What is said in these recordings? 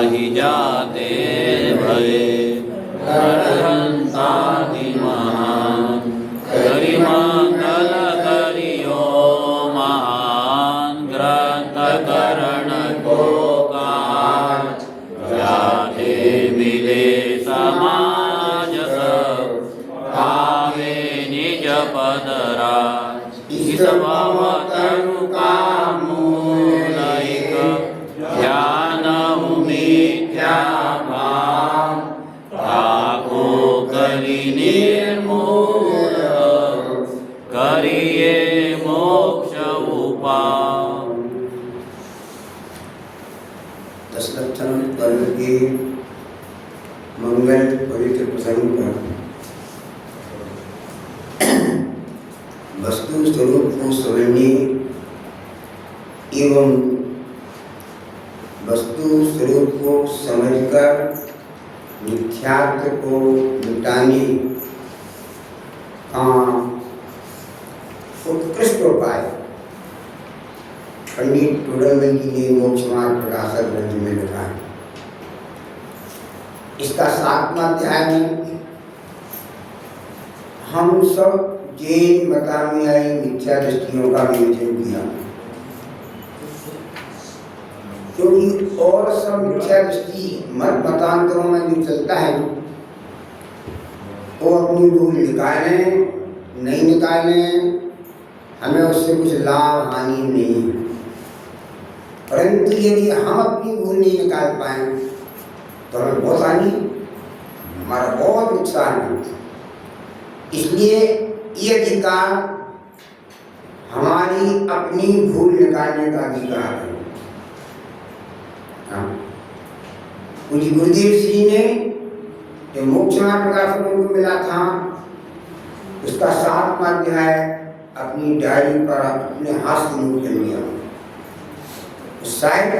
जाहि जाते भये हरहंतादि महान गरिमंगल करियो महान ग्रंथ करण को काज जाते मिले समाज सब पावे निज पदरा इस भवतरु का मूलैक ध्यान मिथ्या भाव ताको करि निर्मूल करिए मोक्ष उपाय। दशलक्षण पर्व के मंगल पवित्र प्रसंग पर वस्तु स्वरूप को समझने एवं वस्तु स्वरूप को समझकर मिथ्यात्व को मिटाने का उत्कृष्ट उपाय पंडित टोडरमल जी ने मोक्ष मार्ग प्रकाशक ग्रंथ में लिखा है। इसका 7वां अध्याय में हम सब जैन मता में आई मिथ्या दृष्टियों का विवेचन किया, क्योंकि और सब मिथ्या दृष्टि मत मतांतरों में जो चलता है वो अपनी भूल निकालें नहीं निकालें हमें उससे कुछ लाभ हानि नहीं है, परंतु यदि हम अपनी भूल नहीं निकाल पाए तो हमें बहुत हानि, हमारा बहुत नुकसान है। इसलिए ये अधिकार हमारी अपनी भूल निकालने का अधिकार है। पूज्य गुरुदेव श्री ने जो मोक्ष मार्ग प्रकाशक को मिला था उसका 7वां अध्याय अपनी डायरी पर अपने हाथ से नोट कर लिया। शायद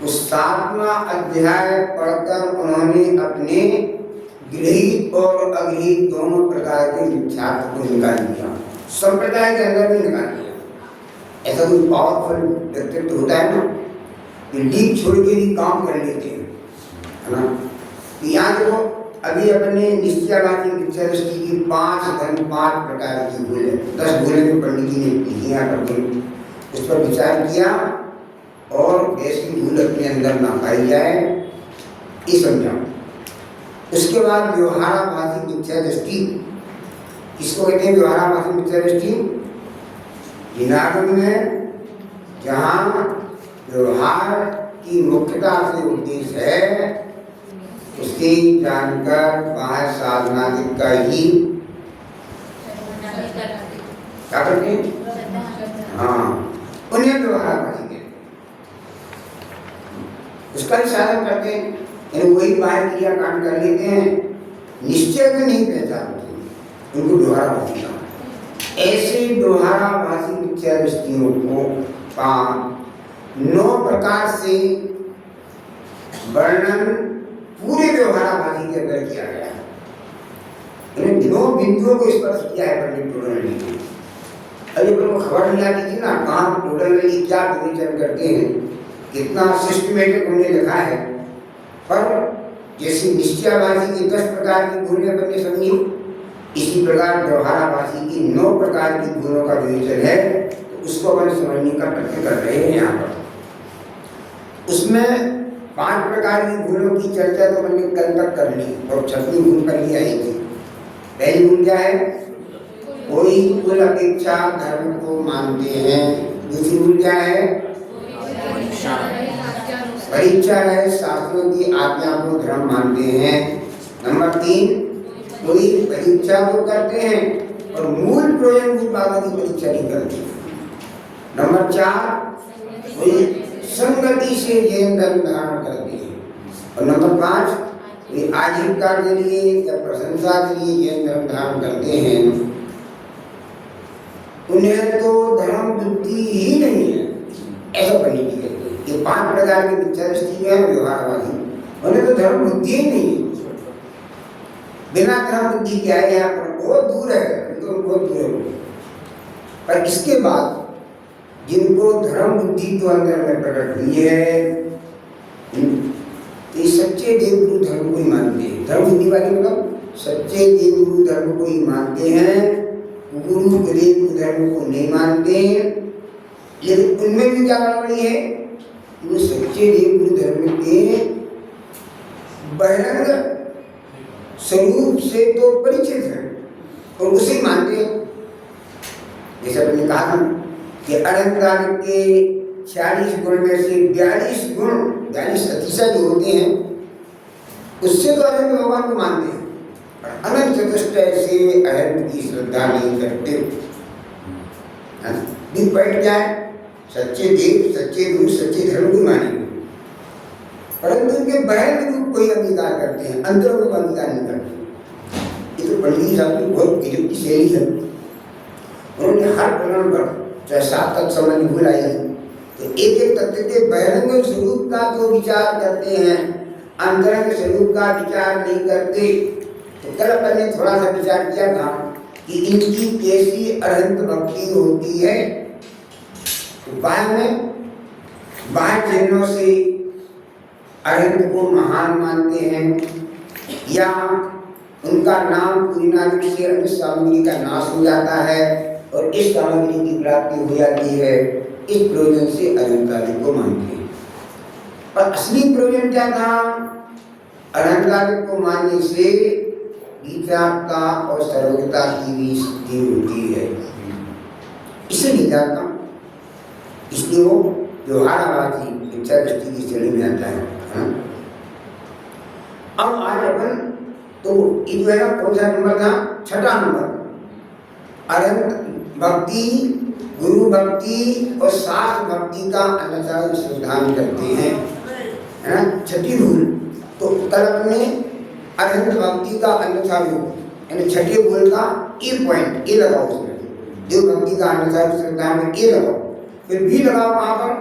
उस 7वां अध्याय पढ़कर उन्होंने अपने गृहीत और अगृहीत दोनों प्रकार के मिथ्यात्व को निकाल दिया, संप्रदाय के अंदर भी निकाल दिया। ऐसा कोई पावरफुल व्यक्तित्व होता है ना कि लीक छोड़ के भी काम कर लेते हैं, है ना। यहाँ देखो अभी अपने निश्चयवादी मिथ्या दृष्टि की 5 प्रकार की भूलें 10 भूलें जो पंडित जी ने लिखी यहाँ पर उस पर विचार किया और ऐसी भूल अपने अंदर ना पाई जाए ये समझा। उसके बाद व्यवहाराभासी मिथ्या दृष्टि, किसको कहते हैं व्यवहाराभासी मिथ्या दृष्टि? जिनागम में जहाँ व्यवहार की मुख्यता से उद्देश्य है उसकी जानकर बाह्य साधनादिक का ही क्या करते हैं? हाँ, उन्हें व्यवहाराभासी कहते हैं, उसका ही साधन करते हैं। वही बाह्य क्रिया कांड कर लेते हैं, निश्चय में नहीं पहचानते, उनको व्यवहाराभासी कहा। ऐसे व्यवहाराभासी मिथ्या दृष्टियों को 9 प्रकार से वर्णन पूरे व्यवहाराभासी के अंदर किया गया है। 9 बिंदुओं को स्पर्श किया है पंडित टोडरमल ने। अरे पर खबर नहीं आती थी ना कहाँ टोडरमल जी क्या विवेचन करते हैं, कितना सिस्टमेटिक उन्होंने लिखा है। पर जैसे निश्चयवादी की 10 प्रकार की भूलें अपने समझी, इसी प्रकार व्यवहाराभासी की 9 प्रकार की भूलों का विवेचन है, तो उसको अपन समझने का प्रयत्न कर रहे हैं यहाँ पर। उसमें 5 प्रकार की भूलों की चर्चा तो मैंने कल तक कर ली और 6वीं भूल कर लिया है थी। पहली भूल क्या है? कोई कुल अपेक्षा धर्म को मानते हैं। दूसरी भूल क्या है? परीक्षा है, शास्त्रों की आज्ञा को धर्म मानते हैं। नंबर 3, कोई परीक्षा तो करते हैं और मूल प्रयोजन की बातों की परीक्षा नहीं करते। नंबर 4, कोई संगति से जैन धर्म धारण करते हैं। और नंबर 5, कोई आजीविका के लिए या प्रशंसा के लिए जैन धर्म धारण करते हैं। उन्हें तो धर्म बुद्धि ही नहीं है, ऐसा पंडित जी कहते हैं। ये 5 प्रकार की मिथ्या दृष्टि है व्यवहारवादी, उन्हें तो धर्म बुद्धि ही नहीं है। बिना धर्म बुद्धि के आए यहाँ पर बहुत दूर है, तो बहुत दूर है। पर इसके बाद जिनको धर्म बुद्धि तो अंदर में प्रकट हुई है, सच्चे देव गुरु धर्म को ही मानते हैं। धर्म हिंदी वाले मतलब सच्चे देव गुरु धर्म को ही मानते हैं, गुरु देव धर्म को नहीं मानते। लेकिन उनमें भी क्या गड़बड़ी है, वो सच्चे देव गुरु धर्म के बहिरंग स्वरूप से तो परिचित है और उसे ही मानते हैं। जैसे आपने कहा कि अलंकार के 40 गुण में से 42 गुण 42 अतिशय जो होते हैं उससे तो अनंत भगवान को मानते हैं, और अनंत चतुष्टय से अनंत की श्रद्धा नहीं करते। दिन पॉइंट क्या है, सच्चे देव सच्चे गुरु सच्चे धर्म को मानेंगे, परंतु उनके बहिर्मुख रूप को ही अंगीकार करते हैं, अंतर रूप अंगीकार नहीं करते। ये तो पंडित जी साहब की बहुत गजब की शैली है। उन्होंने हर प्रकरण पर चाहे 7 तत्व संबंधी भूल आई है तो एक एक तत्व के बहिरंग स्वरूप का तो विचार करते हैं, अंतरंग स्वरूप का विचार नहीं करते। तो कल अपन ने थोड़ा सा विचार किया था कि इनकी कैसी अनंत भक्ति होती है। तो बाह्य चिन्हों से अनंत को महान मानते हैं, या उनका नाम पूरी नाम से अन्य सामग्री का नाश हो जाता है और इस सामग्री की प्राप्ति हो जाती है। इस प्रयोजन से अलंकार को मानते हैं। और असली प्रयोजन क्या था, अलंकार को मानने से गीतार्था और सर्वज्ञता की भी सिद्धि होती है। इसे नहीं जानता, इसलिए वो व्यवहारवादी इच्छा दृष्टि की श्रेणी में आता है। अब आज अपन तो ये जो है ना कौन सा नंबर था, 6वां नंबर, अनंत भक्ति, गुरु भक्ति और शास्त्र भक्ति का अन्यथा अनुसंधान करते हैं, है ना। 6ठी भूल तो कल अपने अनंत भक्ति का अन्यथा रूप, यानी 6ठे भूल का ए पॉइंट ए लगाओ, उसमें देव भक्ति का अन्यथा अनुसंधान में ए लगाओ, फिर बी लगाओ वहाँ पर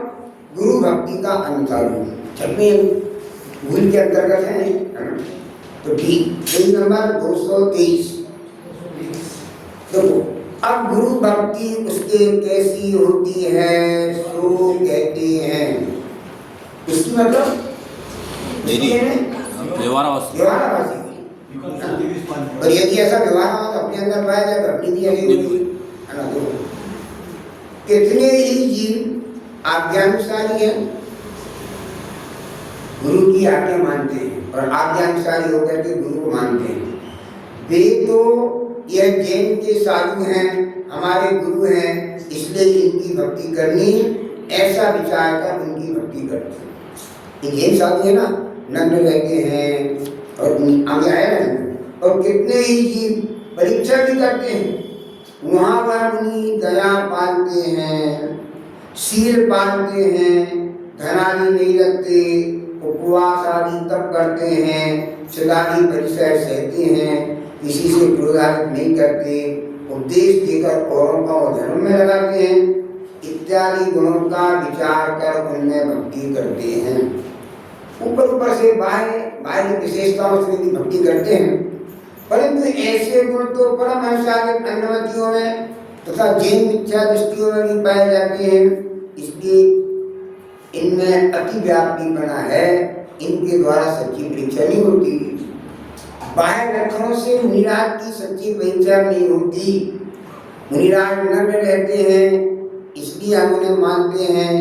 गुरु भक्ति का अन्यथा रूप। 6वीं भूल के अंतर्गत है तो ठीक। Page number 223। देखो अब गुरु भक्ति उसके कैसी होती है सो कहते हैं, इसकी मतलब व्यवहारवासी। और यदि ऐसा व्यवहार अपने अंदर पाया जाए तो अपनी भी यही होगी, है ना। तो कितने ही जीव आज्ञानुसारी है, गुरु की आज्ञा मानते हैं और आज्ञानुसारी होकर के गुरु को मानते हैं। वे तो यह जैन के साधु हैं, हमारे गुरु हैं, इसलिए इनकी भक्ति करनी, ऐसा विचार कर उनकी भक्ति करते हैं। ये जैन साधु है ना, नग्न रहते हैं और आगे आया ना, और कितने ही जीव परीक्षा भी करते हैं, वहाँ वह मुनि दया पालते हैं, शील पालते हैं, धनादि नहीं रखते, उपवास आदि तप करते हैं, सदाही परिसर सहते हैं, किसी से क्रोधान्वित नहीं करते, उपदेश देकर औरों का धर्म में लगाते हैं, इत्यादि गुणों का विचार कर उनमें भक्ति करते हैं। ऊपर ऊपर से बाह्य विशेषताओं से भी भक्ति करते हैं, परंतु ऐसे गुण तो परमहंसागत अन्नमतियों में तथा जैन मिथ्या दृष्टियों में भी पाए जाते हैं। इसलिए इनमें अतिव्यापीपना है, इनके द्वारा सच्ची परीक्षा नहीं होती। बाह्य लक्षणों से मुनिराज की सच्ची परीक्षा नहीं होती। मुनिराज नग्न रहते हैं, इसलिए हम उन्हें मानते हैं,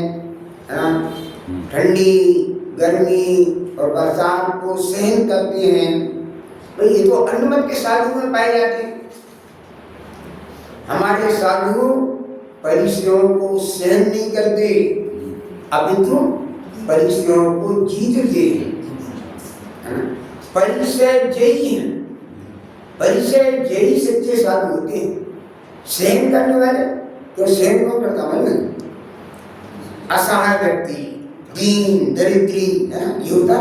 ठंडी गर्मी और बरसात को सहन करते हैं। तो ये तो अन्नमत के साधु में पाए जाते हैं। हमारे साधु परिश्रमों को सहन नहीं करते, अपितु परिश्रमों को जीतते हैं, परिचय जयी हैं। परिचय जयी सच्चे साधु होते हैं। सहन करने वाले तो सहन को करता है, असहाय व्यक्ति, दीन दरिद्री, है ना, ये होता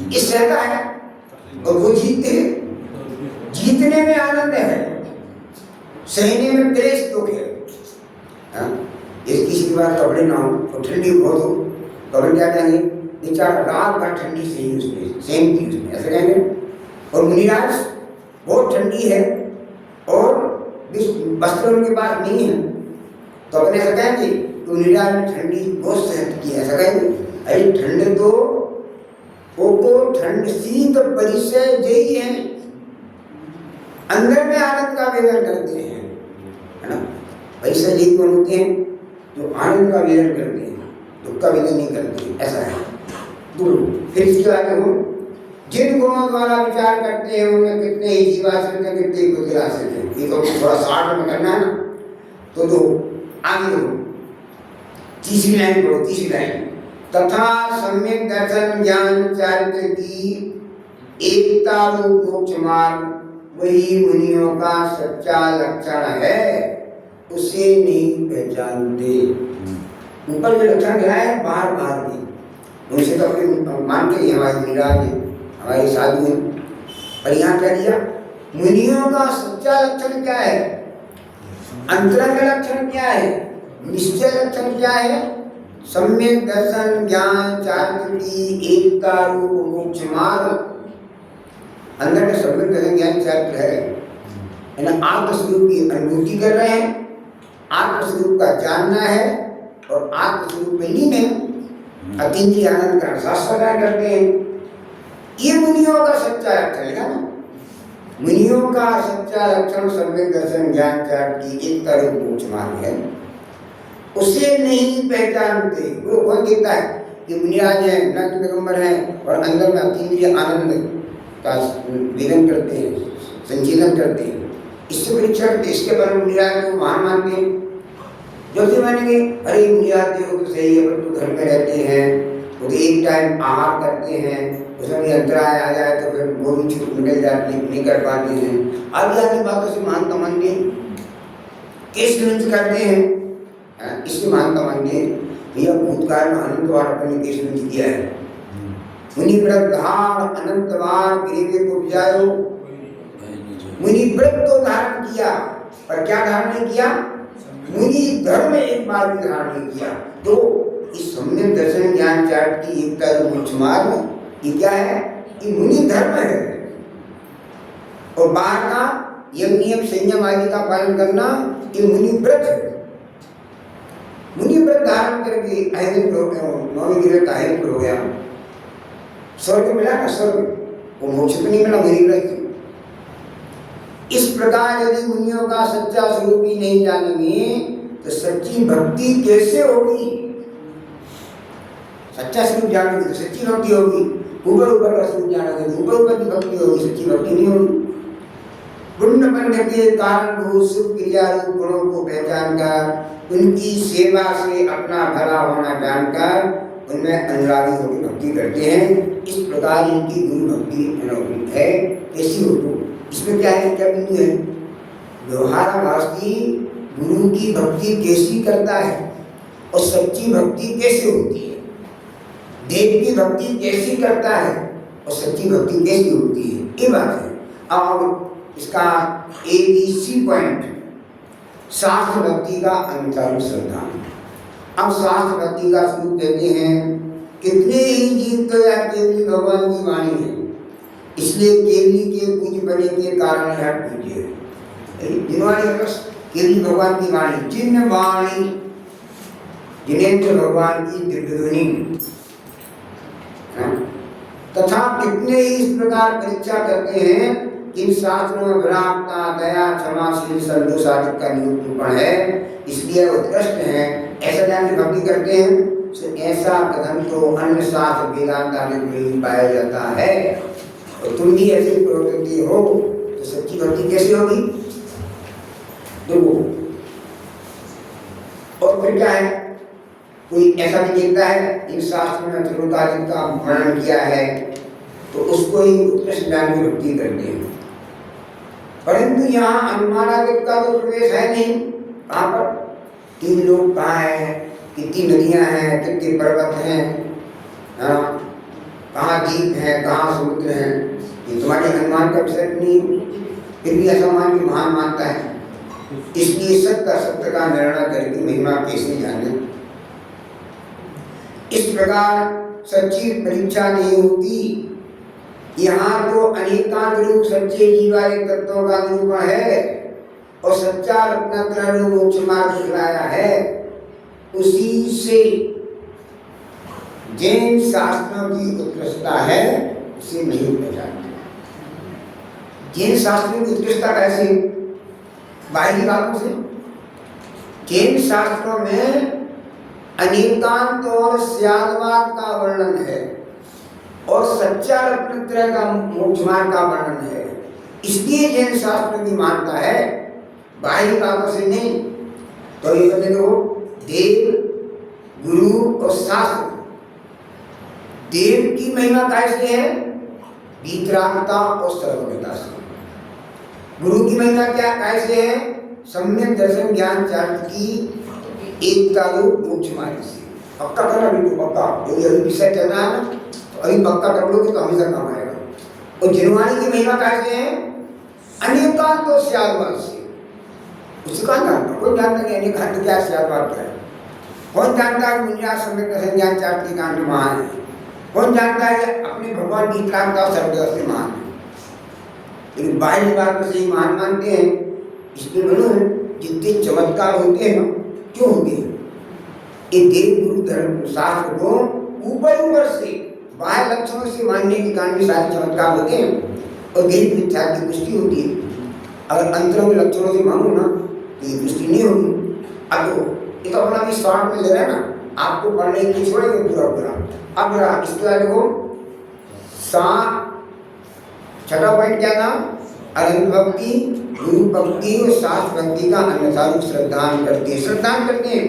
ये सहता है और वो जीतते हैं। जीतने में आनंद है, सहने में क्लेश दुख है। किसी के पास कपड़े ना हो और ठंडी बहुत हो तो अपन क्या कहेंगे, बेचारा रात भर ठंडी सही उसमें सहन की उसमें, ऐसा कहेंगे। और मुनिराज बहुत ठंडी है और वस्त्र उनके पास नहीं है तो अपन ऐसा कहेंगे कि मुनिराज ने ठंडी बहुत सहन की, ऐसा कहेंगे। अरे ठंड तो वो को ठंड शीत परिचय जयी है, अंदर में आनंद का वेदन करते हैं, है ना। परिचय जयी कौन होते हैं? जो आनंद का वेदन करते हैं, दुख का वेदन नहीं करते, ऐसा है। तो फिर इसके आगे हम जिन गुणों द्वारा विचार करते हैं उनमें कितने ही जीवाश्रित हैं, कितने ही बुद्धिआश्रित हैं। ये तो थोड़ा शार्ट में करना है ना। तो दो आगे दो, तीसरी लाइन पढ़ो, तीसरी लाइन। तथा सम्यक दर्शन ज्ञान चारित्र की एकता रूप मोक्ष मार्ग वही मुनियों का सच्चा लक्षण है, उसे नहीं पहचानते। ऊपर जो लक्षण दिया है बाहर बाहर भी, उनसे तो अपने मान के हमारे मिराज हमारे साधु हैं। और यहाँ क्या दिया? मुनियों का सच्चा लक्षण क्या है, अंतरंग लक्षण क्या है, निश्चय लक्षण क्या है? सम्यक दर्शन ज्ञान चारित्र की एकता रूप मोक्ष मार्ग। अंदर में सम्यक दर्शन ज्ञान चारित्र है ना, आत्मस्वरूप की अनुभूति कर रहे हैं, आत्मस्वरूप का जानना है और आत्मस्वरूप में लीन है, अतीन्द्रिय आनंद का एहसास करते हैं। ये मुनियों का सच्चा लक्षण है ना। मुनियों का सच्चा लक्षण सम्यक दर्शन ज्ञान चारित्र की एकता रूप मोक्ष मार्ग है, उसे नहीं पहचानते। वो कौन कहता है कि मुनिराज हैं, नंद पैगंबर हैं और अंदर में अतीन्द्रिय आनंद का वेदन करते हैं, संचेदन करते हैं, इससे परीक्षा करते, इसके पर मुनिराज को महान मानते हैं। जो कि मानेंगे अरे मुनिराज देखो तो सही है, पर तो घर में रहते हैं, वो तो एक टाइम आहार करते हैं, उसमें भी अंतराय आ जाए तो फिर वो भी छूट निकल जाती नहीं कर पाते हैं, आदि आदि बातों से महानता मानते हैं, केस विंच करते हैं, इससे मानता मानिए भैया भूतकाल में अनंत बार अपने केस विंच किया है। मुनि व्रत धार अनंत बार ग्रीवे को उपजायो, मुनि व्रत तो धारण किया पर क्या धारण नहीं किया? मुनि धर्म एक बार भी धारण नहीं किया। तो इस सम्यक दर्शन ज्ञान चार्ट की एकता रूप मोक्ष मार्ग ये क्या है? ये मुनि धर्म है। और बाहर का यम नियम संयम आदि का पालन करना ये मुनि व्रत है। मुनि व्रत धारण करके अहम हो गया, नौवीं ग्रह का अहम हो गया, स्वर्ग मिला ना, स्वर्ग वो मोक्ष तो नहीं मिला मुनि व्रत। इस प्रकार यदि मुनियों का सच्चा स्वरूप ही नहीं जानेंगे तो सच्ची भक्ति कैसे होगी? सच्चा स्वरूप जानोगे तो सच्ची भक्ति होगी, ऊपर ऊपर का स्वरूप जानोगे तो ऊपर ऊपर की भक्ति होगी, सच्ची भक्ति नहीं होगी। पुण्य बंध के कारण भूत शुभ क्रिया रूप गुणों को पहचान कर उनकी सेवा से अपना भला होना जानकर उनमें अनुरागी होकर भक्ति करते हैं। इस प्रकार इनकी गुरु भक्ति अनौखी है। कैसी हो? तो इसमें क्या है, क्या बिंदु है? व्यवहाराभासी गुरु की भक्ति कैसी करता है और सच्ची भक्ति कैसे होती है, देव की भक्ति कैसी करता है और सच्ची भक्ति कैसी होती है, ये बात है। अब इसका ABC पॉइंट, शास्त्र भक्ति का अनुसंधान। अब शास्त्र भक्ति का स्वरूप कहते हैं कितने ही जीव तो या केवली भगवान की वाणी है, इसलिए केवली के पूज्य बने के कारण यह पूज्य है। जिनवाणी बस केवली भगवान की वाणी, जिन वाणी जिनेन्द्र भगवान की दिव्य ध्वनि। तथा कितने ही इस प्रकार परीक्षा करते हैं इन शास्त्रों में विरागता दया क्षमाशील संतोष आदि का निरूपण है, इसलिए उत्कृष्ट है। ऐसा जान भक्ति करते हैं तो ऐसा कथन तो अन्य शास्त्र वेदांत आदि में ही पाया जाता है। और तुम भी ऐसी प्रवृत्ति हो तो सच्ची भक्ति कैसे होगी? देखो, और फिर क्या है, कोई ऐसा भी देखता है इन शास्त्रों में त्रिलोकादि का वर्णन किया है तो उसको ही उत्कृष्ट ज्ञान की भक्ति करते हैं। परंतु यहाँ अनुमानादिक का तो प्रवेश है नहीं। कहाँ पर? तीन लोग कहाँ है, कितनी नदियाँ हैं, कितने पर्वत हैं, कहाँ द्वीप है, कहाँ समुद्र है, ये तुम्हारे अनुमान का विषय नहीं। फिर भी ऐसा मान के महान मानता है, इसलिए सत्य का निर्णय करके महिमा कैसे जाने। इस प्रकार सच्ची परीक्षा नहीं होती। यहाँ तो अनेकांत रूप सच्चे जीवाले तत्वों का निरूपण है और सच्चा रत्नत्र रूप मोक्ष मार्ग दिखाया है। उसी से जिन शास्त्रों की उत्कृष्टता है उसे नहीं पहचानते। जिन शास्त्रों की उत्कृष्टता कैसे? बाहरी बातों से। जिन शास्त्रों में अनेकांत और स्यादवाद का वर्णन है और सच्चा रत्नत्रय का मोक्ष मार्ग का वर्णन है, इसलिए जैन शास्त्र की मानता है, बाहरी बातों से नहीं। तो ये कहते हो देव, गुरु और शास्त्र। देव की महिमा कैसे है? वीतरागता और सर्वज्ञता से। गुरु की महिमा क्या कैसे है? सम्यक दर्शन ज्ञान चार्ट की एकता रूप मोक्ष मार्ग से। पक्का करना, बिल्कुल पक्का। यदि अभी विषय चल रहा है ना, तो अभी पक्का कर लोगे तो हमेशा काम आएगा। और जिनवाणी की महिमा कैसे है? अनेकांत और स्यादवाद से। उसे कौन जानता? कोई जानता नहीं अनेकांत क्या, स्यादवाद क्या है। कौन जानता है मुनिया सम्यक दर्शन ज्ञान चार्ट की कांड महान है? कौन जानता है अपने भगवान वीतरागता और सर्वज्ञता से महान है? लेकिन बाहरी बातों से ही महान मानते हैं। इसलिए बोलो जितने चमत्कार होते हैं ना, क्यों होते हैं? ये देव गुरु धर्म शास्त्र को ऊपर से बाह्य लक्षणों से मानने के कारण भी सारे चमत्कार होते हैं और गरीब मिथ्या की पुष्टि होती है। अगर अंतरंग लक्षणों से मानो ना तो ये पुष्टि नहीं होगी। अब ये तो अपना भी शॉर्ट में ले रहा है ना, आपको पढ़ने के लिए छोड़ेंगे पूरा। अब इसके बाद देखो छठा पॉइंट क्या था? अनंत भक्ति, गुरु भक्ति और शास्त्र भक्ति का अन्यथा रूप श्रद्धान करते हैं।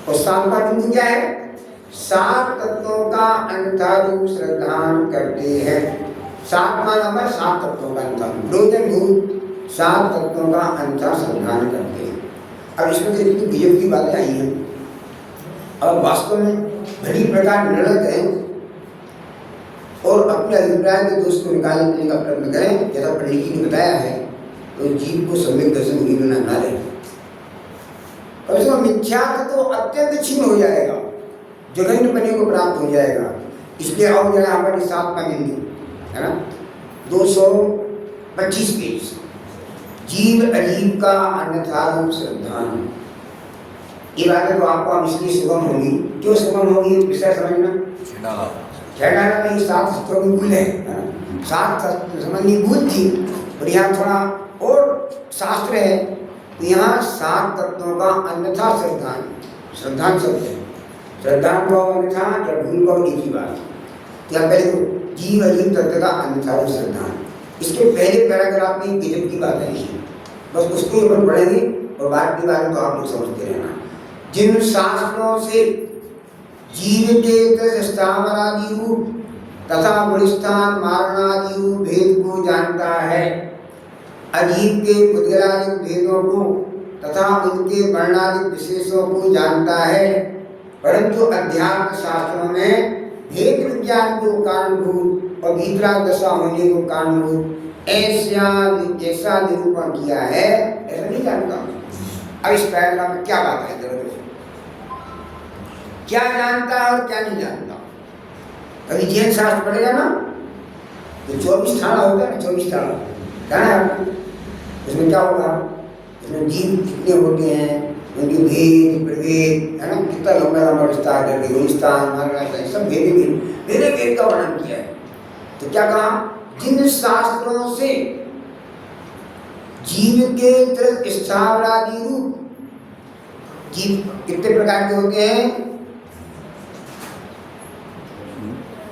और सात का बिंदु क्या है? सात तत्वों का अन्यथा रूप श्रद्धान करते हैं। सातवां नंबर सात तत्वों का अन्यथा भूत सात तत्वों का अन्यथा श्रद्धान करते हैं। अब इसमें से बीजेपी की बातें आई हैं और वास्तव में बड़ी प्रकार निर्णय हैं और अपने अभिप्राय के दोष को निकालने का प्रयत्न करें। जैसा पंडित जी ने बताया है, तो जीव को सम्यक दर्शन मिलना ना रहे। कम से कम मिथ्यात्व तो अत्यंत क्षीण हो जाएगा, जघन्य बने को प्राप्त हो जाएगा। इसलिए और जरा हमारे साथ का बिंदु है ना, 225 पेज, जीव अजीब का अन्यथा रूप श्रद्धान। ये बातें तो आपको अब इसलिए सुगम होगी। क्यों सुगम होगी? विषय समझना। छठा में सात तत्वों की भूल है, सात समझनी भूल थी और यहाँ थोड़ा और शास्त्र है। तो यहाँ सात तत्वों का अन्यथा श्रद्धान शब्द है। श्रद्धान को अन्यथा या भूल को एक ही बात। क्या पहले तो जीव अजीब तत्व का अन्यथा श्रद्धान। इसके पहले पैराग्राफ में गजब की बात है, बस उसको ऊपर पढ़ेंगे और बाद की बात तो आप लोग समझते रहना। जिन शास्त्रों से जीव के स्थावरादि रूप तथा गुणस्थान मारणादि रूप भेद को जानता है, अजीव के पुद्गलादिक भेदों को तथा उनके वर्णादिक विशेषों को जानता है, परंतु अध्यात्म शास्त्रों में भेद विज्ञान को कारणभूत और वीतराग दशा होने को कारणभूत ऐसा निरूपण किया है, ऐसा नहीं जानता। अब इस पैराग्राफ में क्या बात है? क्या जानता है और क्या नहीं जानता? कभी जैन शास्त्र पढ़ेगा ना तो 24 थाना होता है ना, 24 थाना जाना है आपको। उसमें क्या होगा? उसमें जीव कितने होते हैं, उनके भेद प्रभेद है ना, कितना लंबा लंबा विस्तार करके गुणस्थान मारना सब भेद का वर्णन किया है। तो क्या कहा? जिन शास्त्रों से जीव के स्थावरादि रूप, जीव कितने प्रकार के होते हैं?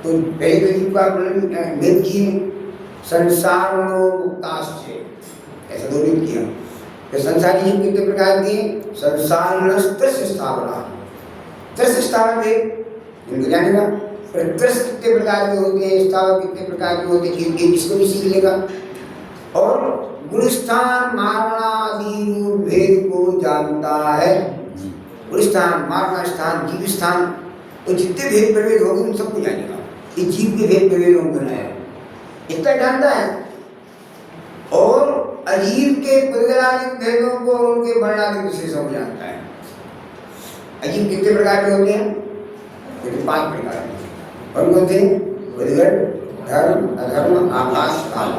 तो पहले जीव का भेद किए संसार मुक्ताश्चर्य, ऐसा दो भेद किया। तो संसारी जीव कितने प्रकार के? संसार स्थावर भेद इनको जानेगा। त्रस कितने प्रकार के होते हैं, स्थावर कितने प्रकार के होते हैं, इसको भी सीख लेगा। और गुणस्थान मारणादि रूप भेद को जानता है। गुणस्थान, मारना स्थान, जीव स्थान, तो जितने भेद प्रभेद होंगे उन सबको जानेगा। ये जीव के भेद प्रभेदों को बनाया इतना जानता है। और अजीव के पुद्गलादिक भेदों को और उनके वर्णादिक विशेषों को जानता है। अजीव कितने प्रकार के होते हैं? 5 प्रकार के। और कौन थे? पुद्गल, धर्म, अधर्म, आकाश, काल।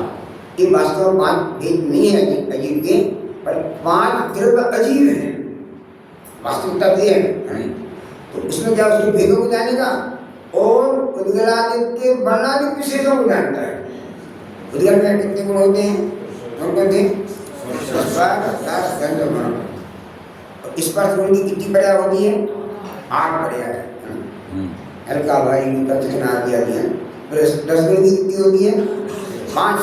ये वास्तव में 5 भेद नहीं है अजीव के, पर 5 द्रव्य अजीव हैं। वास्तविकता ये है। तो उसमें क्या उसके भेदों को जानेगा और उद्गलादित्य वर्णादि विशेषों को जानता है। उद्गल में कितने गुण होते हैं? स्पर्श गुण की कितनी पर्याय होती है? 8 पर्याय। हल्का भारी ऊपर चिकना आदि आदि है। रस गुण की कितनी होती है? 5।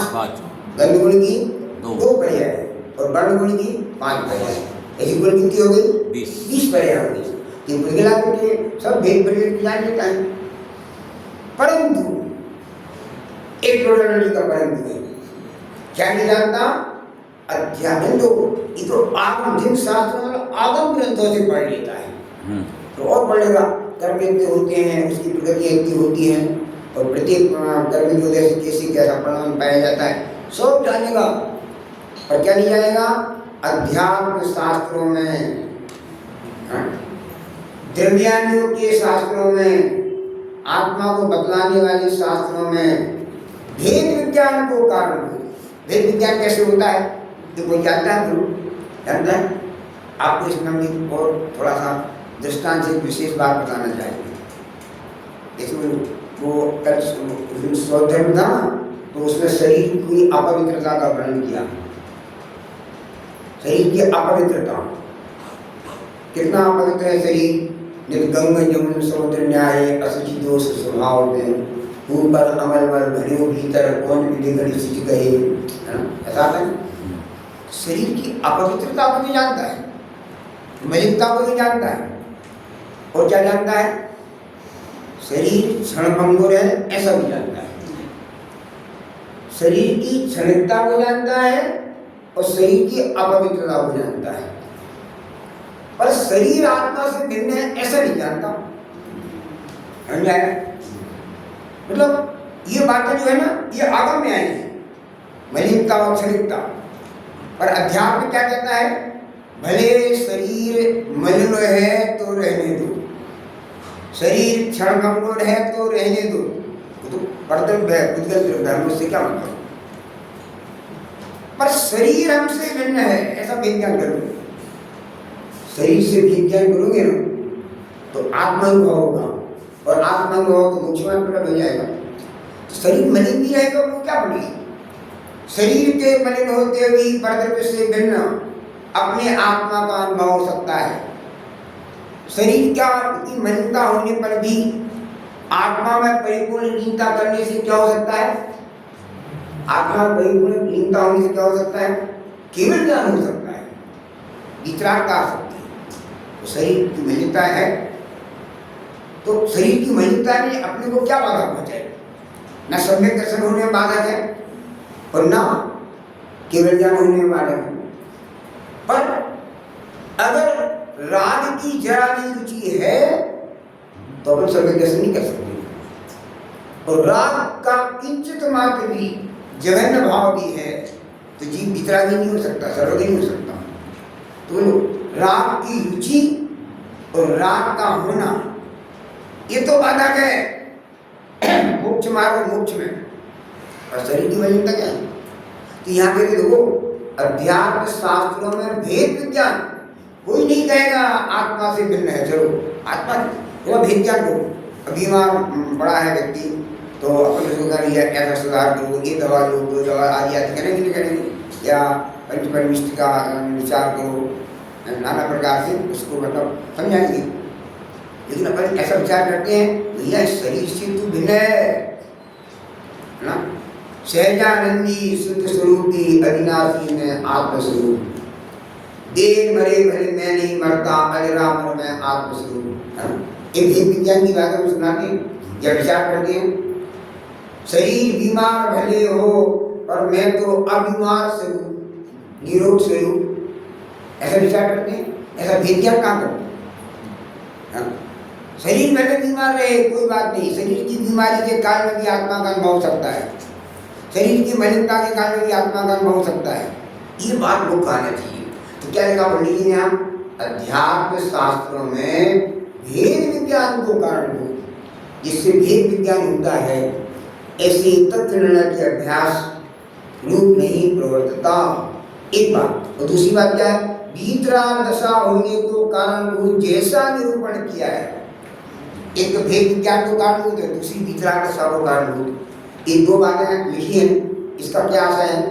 गंध गुण की 2 पर्याय और वर्ण गुण की 5 पर्याय। ऐसी गुण कितनी हो गई? 20 पर्याय हो गई। तीन बुद्धगला के सब भेद परिवेद जान लेता है, परंतु एक प्रोडक्ट का परंतु है, क्या नहीं जानता? अध्यात्म ये तो आगम शास्त्र आगम ग्रंथों से पढ़ लेता है तो और पढ़ेगा। कर्म इतने होते हैं, उसकी प्रगति इतनी होती है और प्रत्येक कर्म की वजह से कैसे कैसा परिणाम पाया जाता है, सब जानेगा। और क्या नहीं जानेगा? अध्यात्म शास्त्रों में, द्रव्यानियों के शास्त्रों में, आत्मा को बतलाने वाले शास्त्रों में भेद विज्ञान को कारण। भेद विज्ञान कैसे होता है तो कोई जानता है? जानता है? आपको इस में और थोड़ा सा दृष्टांत से विशेष बात बताना चाहिए। इसमें वो स्वधर्म था तो उसमें शरीर की अपवित्रता का वर्णन किया। शरीर की अपवित्रता, कितना अपवित्र है शरीर? गंगा जमुन समुद्र न्याय असुचि दोष स्वभाव में, ऊपर अमल मल भरियो भीतर कौन विधि गणित सिच गए, ऐसा है। शरीर की अपवित्रता को भी जानता है, मलिनता को भी जानता है, और क्या जानता है? शरीर क्षणभंगुर है ऐसा भी जानता है। शरीर की क्षणिकता को जानता है और शरीर की अपवित्रता को जानता है, पर शरीर आत्मा से भिन्न है ऐसा नहीं जानता। समझ आया? मतलब ये बातें जो है ना, ये आगम में आई है, मलिनता और क्षणिकता। पर अध्यात्म क्या कहता है? भले शरीर मलिन है तो रहने दो, शरीर क्षणभंगुर है तो रहने दो, तो कर्तव्य है, उद्गल धर्म से क्या मतलब? पर शरीर हमसे भिन्न है ऐसा विज्ञान करो। शरीर से विज्ञान करोगे ना तो आत्मानुभव होगा, और आत्मानुभव तो मुख्य प्रकट हो जाएगा। शरीर मलिन भी रहेगा वो क्या बनेगी? शरीर के मलिन होते हुए परद्रव्य से भिन्न अपने आत्मा का अनुभव हो सकता है। शरीर क्या की मलिनता होने पर भी आत्मा में परिपूर्ण लीनता करने से क्या हो सकता है? आत्मा में परिपूर्ण लीनता होने से क्या हो सकता है? केवल ज्ञान हो सकता है, वितरागता आ सकती है। तो शरीर की मलिनता है तो शरीर की मलिनता ने अपने को क्या बाधा पहुंचाई? न सम्यक दर्शन होने में बाधक है और न केवल ज्ञान होने में बाधक है। पर अगर राग की जरा भी रुचि है तो अपन सम्यक दर्शन नहीं कर सकते, और राग का किंचित मात्र भी जघन्य भाव भी है तो जीव वितरागी नहीं हो सकता, सर्वज्ञ नहीं हो सकता। तो राग की रुचि और राग का होना ये तो बाधक है मोक्ष मार्ग मोक्ष में, और शरीर की मलिनता क्या है? तो यहाँ पे देखो अध्यात्म शास्त्रों में भेद विज्ञान कोई नहीं कहेगा आत्मा से भिन्न है। चलो आत्मा तो भेद ज्ञान करो। बीमार पड़ा है व्यक्ति तो अपन ऐसा सुधार करो, ये दवा लो, दो दवा आदि आदि करेंगे नहीं करेंगे, या पंचपरमिष्ट का विचार करो, नाना प्रकार से उसको मतलब समझाएंगे। लेकिन अपन ऐसा विचार करते हैं भैया शरीर से तू भिन्न है ना, सहजानंदी शुद्ध स्वरूपी अविनाशी में आत्मस्वरूप, देह मरे भले मैं नहीं मरता अजरामर में आत्मस्वरूप। एक विज्ञान की बात हम सुनाते हैं या विचार करते हैं, शरीर बीमार भले हो पर मैं तो अबीमार स्वरूप, निरोग स्वरूप, ऐसा विचार करते हैं। ऐसा विज्ञान कहाँ करते हैं? शरीर भले बीमार रहे कोई बात नहीं, शरीर की बीमारी के काल में भी आत्मा का अनुभव हो सकता है, शरीर की मलिनता के काल में भी आत्मा का अनुभव हो सकता है। ये बात लोग कहना चाहिए। तो क्या लिखा पंडित जी ने यहाँ? अध्यात्म शास्त्रों में भेद विज्ञान को कारण हो, जिससे भेद विज्ञान होता है ऐसे तत्व निर्णय के अभ्यास रूप नहीं प्रवर्तता, एक बात। और दूसरी बात क्या है? भीतरा दशा होने को कारण जैसा निरूपण किया है एक तो भेद विज्ञान को कारणभूत है, दूसरी वितराग दशा को कारणभूत। ये दो बातें लिखी हैं। इसका क्या आशय है?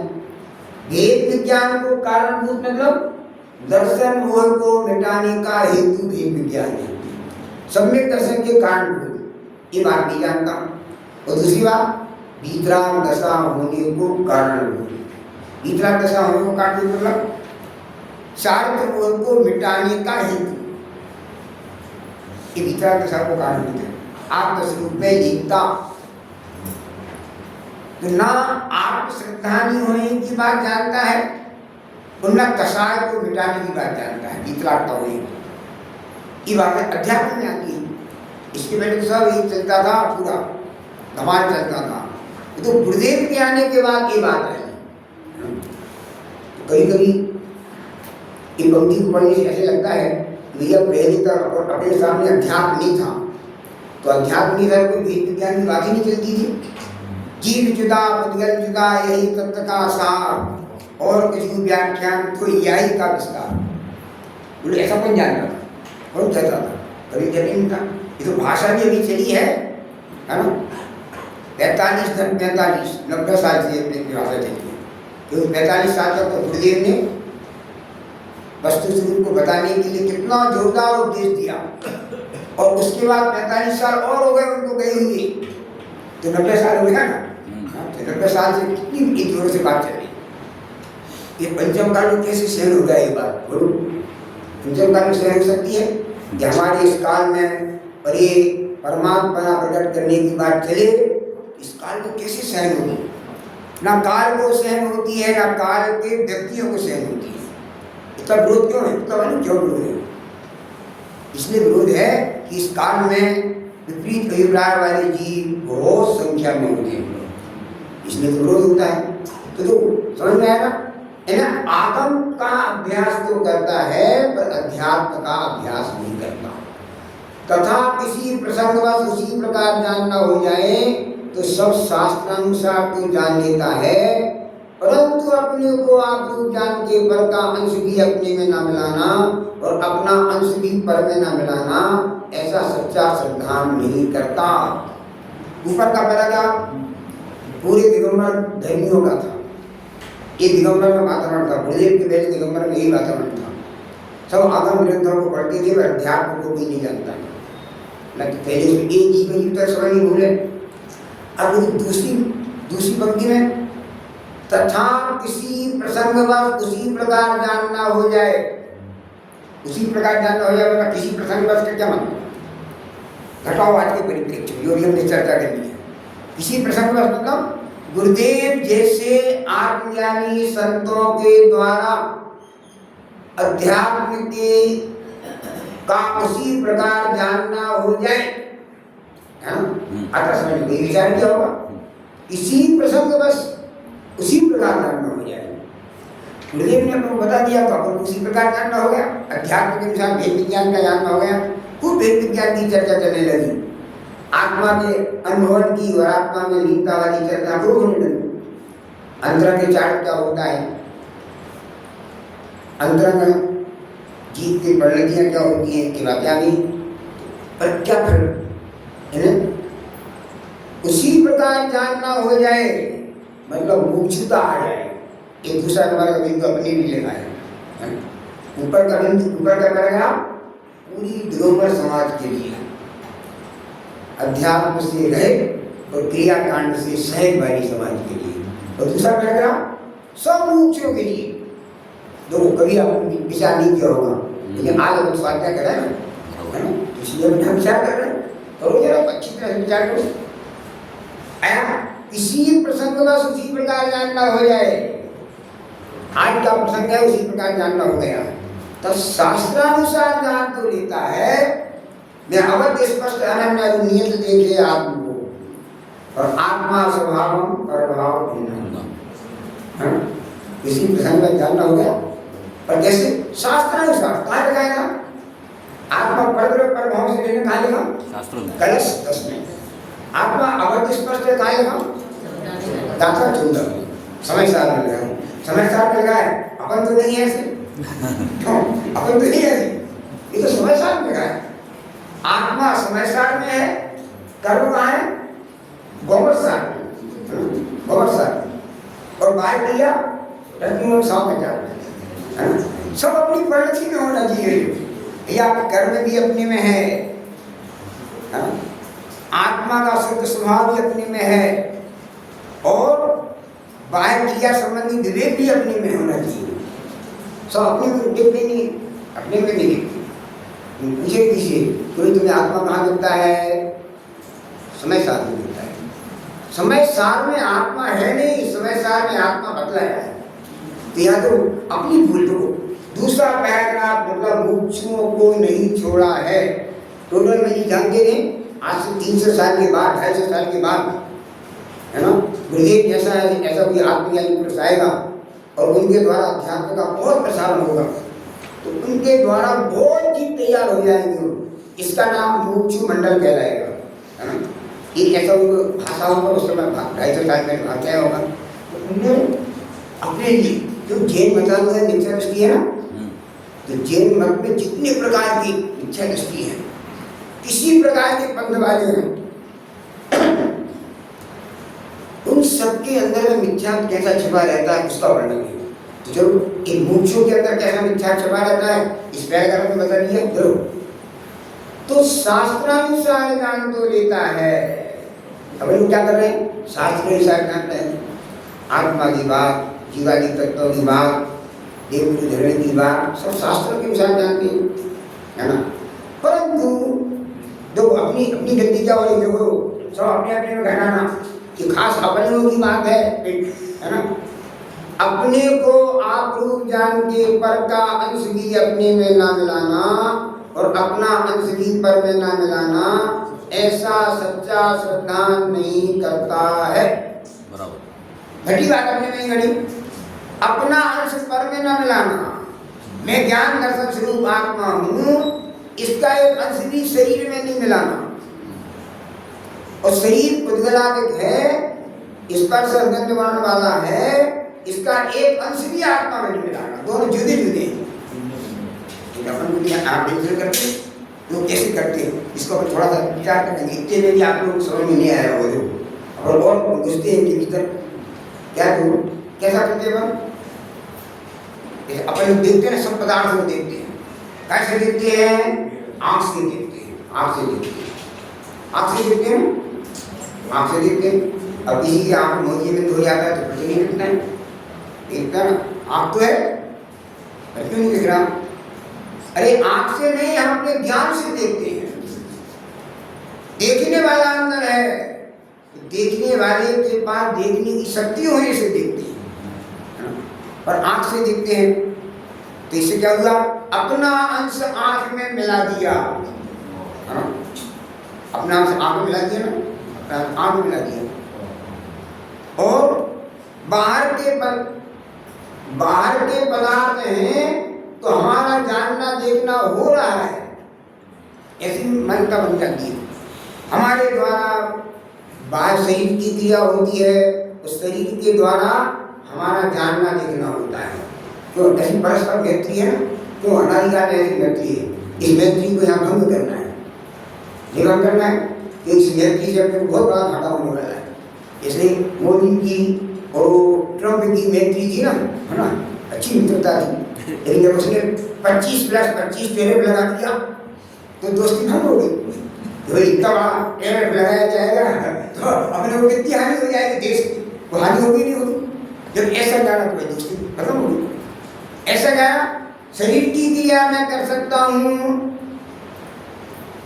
भेद विज्ञान को कारणभूत मतलब दर्शन मोह को मिटाने का हेतु भेद विज्ञान है, सम्यक दर्शन के कारणभूत, ये बात नहीं जानता। और दूसरी बात, वितराग दशा होने को कारणभूत। वितराग दशा होने को कारणभूत मतलब स्वार्थ मोह को मिटाने का हेतु, ये वितराग दशा को कारणभूत है। आत्मस्वरूप में एकता, तो ना आप श्रद्धानी होने की बात जानता है और ना कषाय को मिटाने की बात जानता है, वितरागता होने की बात अध्यात्म में आती है। इसके पहले तो सब यही चलता था, पूरा धमाल चलता था। तो गुरुदेव के आने के बाद ये बात आई। तो कभी कभी इन पंक्ति को पढ़ने से ऐसे लगता है भैया पहले तक और अपने सामने अध्यात्म नहीं था, तो अध्यात्म नहीं था, कोई भेद विज्ञान की बात ही नहीं चलती थी। जीव जुदा बुद्धिगल जुदा, यही तत्व का सार, और कुछ व्याख्यान तो यही का विस्तार। बोले ऐसा कौन जानता था, कौन कहता था? कभी जमीन था। ये तो भाषा भी अभी चली है ना, 45 90 साल से अपनी भाषा चली है। क्योंकि 45 साल तक तो गुरुदेव ने वस्तु स्वरूप को बताने के लिए कितना जोरदार उपदेश दिया, और उसके बाद 45 साल और हो गए उनको गए हुए, तो 90 साल हो गया ना। 90 साल से कितनी जोर से बात चल रही। ये पंचम काल में कैसे सहन हो गया ये बात? बोलो, पंचम काल में सहन हो सकती है कि हमारे इस काल में और ये परमात्मा प्रकट करने की बात चले, इस काल को कैसे सहन होगी? ना काल को सहन होती है, ना काल के व्यक्तियों को सहन होती है। इसका विरोध क्यों है? क्यों विरोध है? इसलिए विरोध है कि इस काल में विपरीत अभिप्राय वाले जीव बहुत संख्या में होते हैं, इसलिए विरोध होता है। तो समझ में आया ना? आगम का अभ्यास तो करता है पर अध्यात्म का अभ्यास नहीं करता। तथा किसी प्रसंगवश उसी प्रकार जानना हो जाए तो सब शास्त्रानुसार तो जान लेता है, परंतु अपने को आप रूप जान के पर का अंश भी अपने में ना मिलाना और अपना अंश भी पर में ना मिलाना, ऐसा सच्चा श्रद्धान नहीं करता। ऊपर का पैराग्राफ पूरे दिगंबर धर्मियों का था। ये दिगंबर में वातावरण था, गुरुदेव के पहले दिगंबर में यही वातावरण था। सब आगम ग्रंथों को पढ़ते थे, पर अध्यात्म को कोई नहीं जानता। पहले एक जीवन तक समझ नहीं भूले। अब दूसरी पंक्ति में तथा किसी प्रसंगवश उसी प्रकार जानना हो जाए, उसी प्रकार जानना हो जाए, किसी प्रसंगवश का क्या मतलब? घटाओ आज के परिप्रेक्ष्य में जो भी हमने चर्चा कर ली है। किसी प्रसंगवश मतलब गुरुदेव जैसे आत्मज्ञानी संतों के द्वारा अध्यात्म के का उसी प्रकार जानना हो जाए, आता समझ में विचार किया होगा। इसी प्रसंग बस उसी प्रकार जानना हो जाए। गुरुदेव ने आपको बता दिया तो अपन उसी प्रकार जानना हो गया। अध्यात्म के अनुसार भेद विज्ञान का जानना हो गया। खूब भेद विज्ञान की चर्चा चलने लगी, आत्मा के अनुभव की और आत्मा में लीनता वाली चर्चा खूब होने लगी। अंतरंग के चार्ट क्या होता है, अंतरंग जीत की परिणतियाँ क्या होती हैं, ये बातें आ गई। पर क्या फर्क है ना? उसी प्रकार जानना हो जाए मतलब मुक्षुता आ जाए। एक दूसरा नंबर का बिंदु अपने भी लेना है। ऊपर का बिंदु ऊपर का करेगा पूरी दिगंबर समाज के लिए, अध्यात्म से रहे और क्रियाकांड से सहज वाली समाज के लिए, और दूसरा पैराग्राफ सब मुक्षुओं के लिए। देखो कभी आपने विचार नहीं किया होगा, लेकिन आज हम स्वाध्याय कर रहे हैं ना, है ना, इसलिए हम विचार कर रहे हैं। और जरा अच्छी तरह से विचार करो। इसी प्रसंग में उसी प्रकार जानना हो जाए। आज का प्रसंग है, उसी प्रकार जानना हो गया तो शास्त्रानुसार जान तो लेता है। मैं अवध स्पष्ट अनन्य नियत देखे आत्म को, और आत्मा स्वभाव परभाव भिन्न, इसी प्रसंग में जानना हो गया। और जैसे शास्त्रानुसार कहाँ लगाएगा? आत्मा परभाव से लेने कहाँ लेगा? शास्त्रों में कलश 10 में। आत्मा अवध स्पष्ट है कहाँ लेगा? दाता 14 में। समझदार में लगाए, समझदार में लगाए। अपन तो नहीं है ऐसे, क्यों? अपन तो नहीं है ऐसे, ये तो समझदार में लगाए। आत्मा समय सार में है, कर्म कहाँ है? भौतिक सार में, भौतिक सार में। और बाहर क्रिया रत्नों साव में जाता है, सब अपनी परिणति में होना चाहिए। या कर्म भी अपने में है, आत्मा का शुद्ध स्वभाव भी अपने में है, और बाह्य क्रिया संबंधी विवेक भी अपने में होना चाहिए। सब अपने में देखते नहीं, अपने में नहीं देखते। पूछे किसी कोई तुम्हें आत्मा कहाँ दिखता है? समय सार में दिखता है। समय सार में आत्मा है नहीं, समय सार में आत्मा बदलाया है। तो या तो अपनी भूल दो। दूसरा पैराग्राफ मतलब मुमुक्षुओं को नहीं छोड़ा है। टोटल में नहीं जानते नहीं, आज से 300 साल के बाद, 250 साल के बाद, है ना, गुरुदेव जैसा ऐसा कोई आत्मज्ञानी पुरुष आएगा और उनके द्वारा अध्यात्म का बहुत प्रसारण होगा, तो उनके द्वारा बहुत चीज तैयार हो जाएंगे। इसका नाम मुमुक्षु मंडल कहलाएगा, है ना। ये ऐसा भाषा होगा उस समय 250 साल में क्या होगा। तो उन्होंने अपने लिए जो जैन मत में मिथ्या दृष्टि है ना, तो जैन मत में जितने प्रकार की मिथ्या दृष्टि है, किसी प्रकार के पंथ वाले हैं, उन सबके अंदर में मिथ्या कैसा छिपा रहता है उसका वर्णन है। तो जो एक मुमुक्षु के अंदर कैसा मिथ्या छिपा रहता है इस पैराग्राफ में बता दिया करो। तो शास्त्रानुसार ज्ञान तो लेता है। अब लोग क्या कर रहे हैं? शास्त्र अनुसार जानते हैं, आत्मा की बात, जीवादि तत्वों की बात, देवगुरु धरण की बात, सब शास्त्र के अनुसार जानते हैं, है ना। परंतु जो अपनी अपनी गलती क्या वाली देखो, सब अपने अपने में घटाना कि खास अपने लोगों की बात है ना। अपने को आप रूप जान के पर का अंश भी अपने में ना मिलाना और अपना अंश भी पर में ना मिलाना, ऐसा सच्चा श्रद्धान नहीं करता है। बराबर घटी बात अपने में ही घटी। अपना अंश पर में ना मिलाना, मैं ज्ञान दर्शन स्वरूप आत्मा हूँ, इसका एक अंश भी शरीर में नहीं मिलाना। और शरीर पुद्गलात्मक है, स्पर्श गंध वर्ण वाला है, इसका एक अंश भी आत्मा में नहीं मिलाना। दोनों जुदे जुदे हैं। आप करते लोग कैसे करते हैं, इसको अपन थोड़ा सा विचार करेंगे। इतने में भी आप लोग समझ में नहीं आया वो और घुसते हैं कि भीतर क्या करूँ, कैसा करते हैं अपन लोग देखते हैं, सब पदार्थ को देखते हैं। कैसे देखते हैं? आँख से देखते हैं, आँख से देखते हैं, आँख से देखते हैं, आँख से देखते हैं। अब किसी की आँख मोती में धो जाता है तो पता नहीं लगता है, देखता है आँख तो है, पर क्यों नहीं दिख रहा? अरे आँख से नहीं, हम अपने ज्ञान से देखते हैं। देखने वाला अंदर है, देखने वाले के पास देखने की शक्ति होने से देखते हैं, पर आँख से देखते हैं। तो इससे क्या हुआ? अपना अंश आँख में मिला दिया, अपना अंश आँख में मिला दिया ना, आँख में मिला दिया। और बाहर के पदार्थ हैं तो हमारा जानना देखना हो रहा है, ऐसी मान्यता बन जाती है। हमारे द्वारा बाहर शरीर की क्रिया होती है, उस शरीर के द्वारा हमारा जानना देखना होता है। क्यों? ऐसी परस्पर मैत्री है ना, क्यों अनादिकाल ऐसी मैत्री है। इस मैत्री को यहाँ भंग करना है, निभंग करना है कि इस मैत्री से अपने को बहुत बड़ा घाटा होने वाला है। इसलिए मोदी की और ट्रंप की मैत्री थी ना, है ना, अच्छी मित्रता थी, लेकिन जब उसने 25+25 टेरिफ लगा दिया तो दोस्ती भंग हो गई। तो इतना बड़ा टेरिफ लगाया जाएगा तो अपने को कितनी हानि हो जाएगी, देश को हानि होगी नहीं होगी। जब ऐसा जाना तो दोस्ती खत्म हो गई। ऐसा जाना शरीर की क्रिया मैं कर सकता हूँ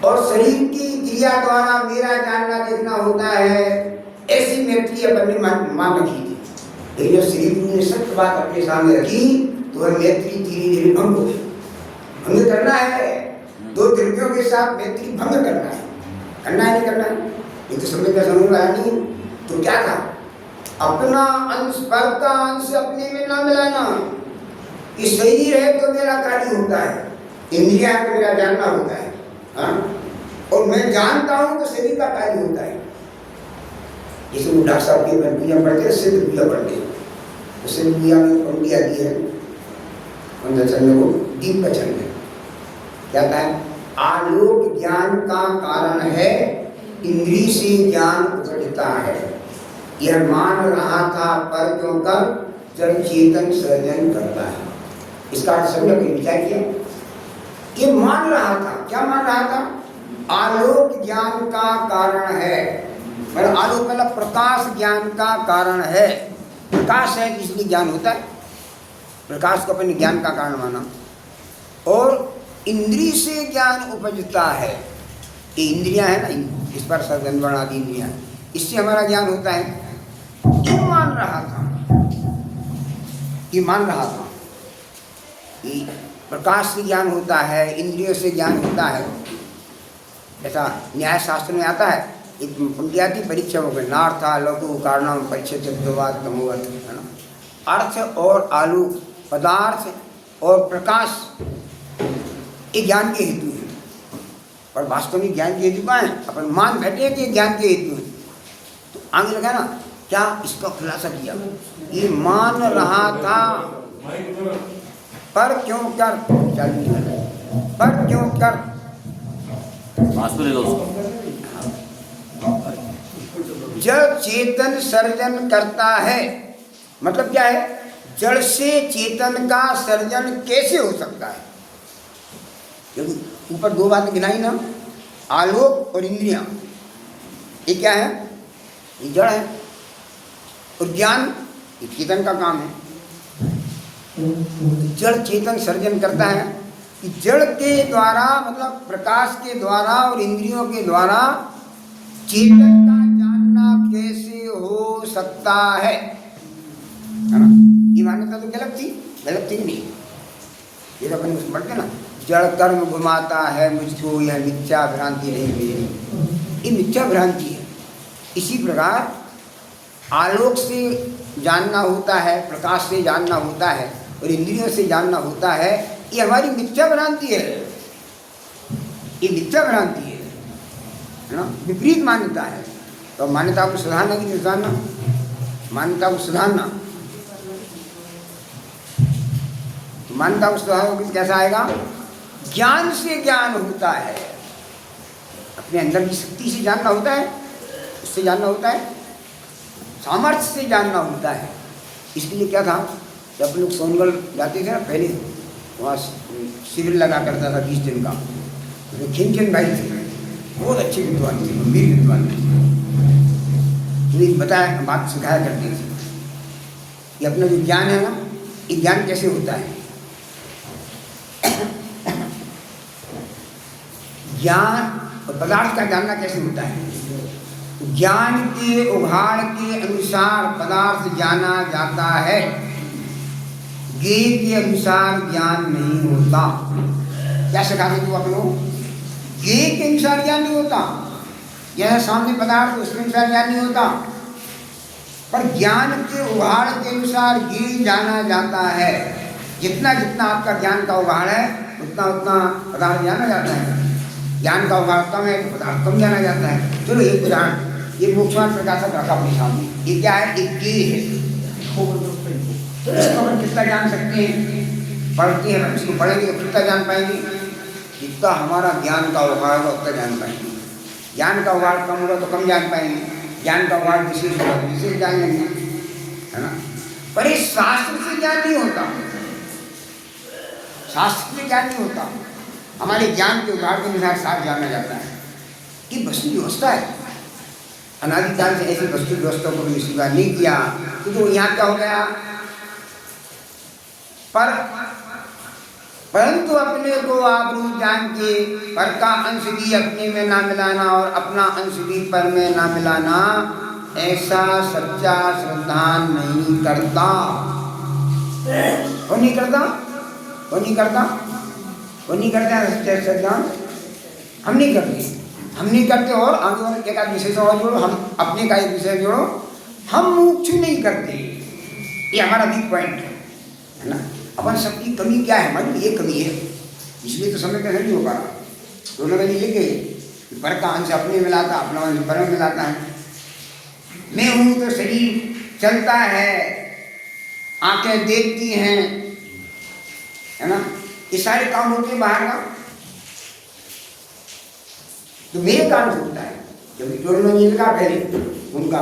और शरीर की क्रिया द्वारा मेरा जानना देखना होता है, ऐसी मैत्री अपन ने मान रखी थी। लेकिन जब श्री गुरु ने सत्य बात अपने सामने रखी तो वह मैत्री धीरे धीरे भंग हो गई। भंग करना है, दो द्रव्यों के साथ मैत्री भंग करना है, करना है नहीं करना है, ये तो समझ का समझ आया नहीं। तो क्या था? अपना अंश पर का अंश अपने में ना मिलाना। कि शरीर है तो मेरा कार्य होता है, इंद्रिया है तो मेरा जानना होता है, हाँ? और मैं जानता हूं तो शरीर का कार्य होता है। जैसे वो डॉक्टर साहब की पूजा पढ़ते हैं, सिद्ध पूजा पढ़ते हैं, तो सिद्ध पूजा में पंक्ति आती है, को दीप का छंद क्या था? आलोक ज्ञान का कारण है, इंद्रिय से ज्ञान उपजता है। यह मान रहा था पर क्यों कर जड़ चेतन सर्जन करता है। इसका अर्थ समझो कि विचार किया। ये मान रहा था, क्या मान रहा था? आलोक ज्ञान का कारण है। मतलब आलोक मतलब प्रकाश ज्ञान का कारण है। प्रकाश है इसलिए ज्ञान होता है। प्रकाश को अपने ज्ञान का कारण माना। और इंद्रिय से ज्ञान उपजता है। ये इंद्रियां है ना, इस पर सर्जन वर्ण आदि इंद्रियां, इससे हमारा ज्ञान होता है। ये मान रहा था, ये मान रहा था कि प्रकाश से ज्ञान होता है, इंद्रियों से ज्ञान होता है। ऐसा न्याय शास्त्र में आता है, एक पंक्ति आती परीक्षा में, नार्था लघु कारणम परिच्छेदवाद तमोवत, है ना। अर्थ और आलू, पदार्थ और प्रकाश ये ज्ञान के हेतु है, पर वास्तव में ज्ञान के हेतु का है। अपन मान बैठे कि ज्ञान के हेतु है, तो आगे लगा ना क्या इसका खुलासा किया। ये मान रहा था पर क्यों कर, पर क्यों कर, जड़ चेतन सर्जन करता है। मतलब क्या है? जड़ से चेतन का सर्जन कैसे हो सकता है? क्योंकि ऊपर दो बातें गिनाई ना, आलोक और इंद्रियां, ये क्या है? ये जड़ है। और ज्ञान ये चेतन का काम है। जड़ चेतन सर्जन करता है कि जड़ के द्वारा, मतलब प्रकाश के द्वारा और इंद्रियों के द्वारा चेतन का जानना कैसे हो सकता है ना। ये मान्यता तो गलत थी कि नहीं? ये तो अपन पढ़ते ना, जड़ कर्म घुमाता है मुझको, यह मिथ्या भ्रांति नहीं मेरी। ये मिथ्या भ्रांति है। इसी प्रकार आलोक से जानना होता है, प्रकाश से जानना होता है और इंद्रियों से जानना होता है। ये हमारी मिथ्या भ्रांति है। ये मिथ्या भ्रांति है ना, विपरीत मान्यता है। तो मान्यता को सुधारना कि नहीं सुधारना? मान्यता को सुधारना। मान्यता को सुधारोगे कैसा आएगा? ज्ञान से ज्ञान होता है। अपने अंदर की शक्ति से जानना होता है, उससे जानना होता है, सामर्थ्य से जानना होता है। इसके लिए क्या था, जब लोग सोनगढ़ जाते थे ना पहले, वहाँ शिविर लगा करता था 20 दिन का। तो खिन भाई थे, बहुत अच्छे विद्वान थे, गंभीर विद्वान थे। तो बताया, बात सिखाया करते थे कि अपना जो ज्ञान है ना, ये ज्ञान कैसे होता है। ज्ञान और पदार्थ का जानना कैसे होता है? ज्ञान के उघाड़ के अनुसार पदार्थ जाना जाता है, ज्ञेय के अनुसार ज्ञान नहीं होता। क्या सिखाते तू अपनों? ज्ञेय के अनुसार ज्ञान नहीं होता। यह सामने पदार्थ उसके अनुसार ज्ञान नहीं होता, पर ज्ञान के उघाड़ के अनुसार ज्ञेय जाना जाता है। जितना जितना आपका ज्ञान का उघाड़ है, उतना उतना पदार्थ जाना जाता है। ज्ञान का उघाड़ कम है तो पदार्थ कम जाना जाता है। चलो एक उदाहरण, ये मोक्षवान प्रकाशक रखा अपने सामने। ये क्या है? एक ज्ञेय है। इसको हम कितना जान सकते हैं? पढ़ते हैं, हम इसको पढ़ेंगे तो कितना जान पाएंगे? जितना हमारा ज्ञान का उघाड़ होगा उतना जान पाएंगे। ज्ञान का उघाड़ कम होगा तो कम जान पाएंगे, ज्ञान का उघाड़ विशेष होगा तो विशेष जान लेंगे, है ना। पर इस शास्त्र से ज्ञान नहीं होता, शास्त्र से ज्ञान नहीं होता। हमारे ज्ञान के उघाड़ के अनुसार साथ जाना जाता है। ये वस्तु व्यवस्था है। अनादिकाल से ऐसी वस्तु व्यवस्था को भी स्वीकार नहीं किया, तो यहाँ क्या हो गया? परंतु अपने को आपरूप जान के पर का अंश भी अपने में ना मिलाना और अपना अंश भी पर में ना मिलाना, ऐसा सच्चा श्रद्धान नहीं करता। वो नहीं करता, वो नहीं करता, वो नहीं करता है सच्चा श्रद्धान। हम नहीं करते, हम नहीं करते। और आगे वाले एक आध विषय और जोड़ो, हम अपने का एक विषय जोड़ो, हम मुमुक्षु नहीं करते। ये हमारा वीक पॉइंट है ना। अपन सबकी कमी क्या है? हमारी ये कमी है, इसलिए तो समय का नहीं हो पा रहा। दोनों का ये कि पर का अंश अपने मिलाता, अपना अंश पर में मिलाता है। मैं हूँ तो शरीर चलता है, आंखें देखती हैं, है ना। ये सारे काम होते हैं बाहर का। तो मेरे कान सुनता है। जब विक्टोरियन ने कहा पहले उनका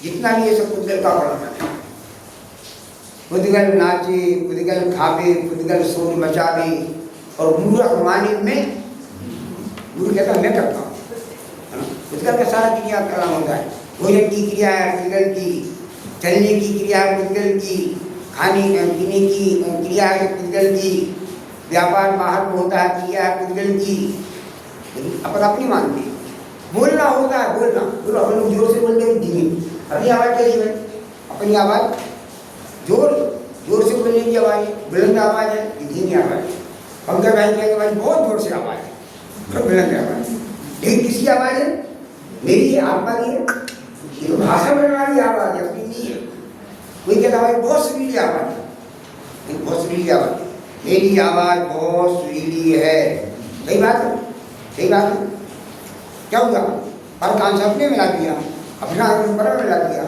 जितना भी ये सब पुद्गल का पड़ा था, पुद्गल नाचे, पुद्गल खावे, पुद्गल शोर मचावे और मूर्ख माने में गुरु कहता मैं करता हूँ। पुद्गल का सारा क्रिया कलाम होता है। भोजन की क्रिया है पुद्गल की, चलने की क्रिया है पुद्गल की, खाने पीने की क्रिया है पुद्गल की, व्यापार बाहर में होता है क्रिया है पुद्गल की। अपन अपनी मानते बोलना होता है, बोलना बोलो अपन लोग जोर से बोलते हैं धीमी, अपनी आवाज़ कैसी है? अपनी आवाज़ जोर से बोलने की आवाज़ है, बुलंद आवाज़ है, धीमी आवाज़ है। पंकज भाई कहेंगे भाई बहुत जोर से आवाज़ है, बुलंद आवाज़ है। लेकिन किसकी आवाज़ है? मेरी आत्मा की है। ये तो भाषा में वाली आवाज़ है, अपनी नहीं है। कोई कहता भाई बहुत सुरीली आवाज़ है, बहुत सुरीली आवाज़ है, मेरी आवाज़ बहुत सुरीली है। सही बात है, सही बात है। क्या हुआ? पर कान से अपने मिला दिया, अपना पर मिला दिया।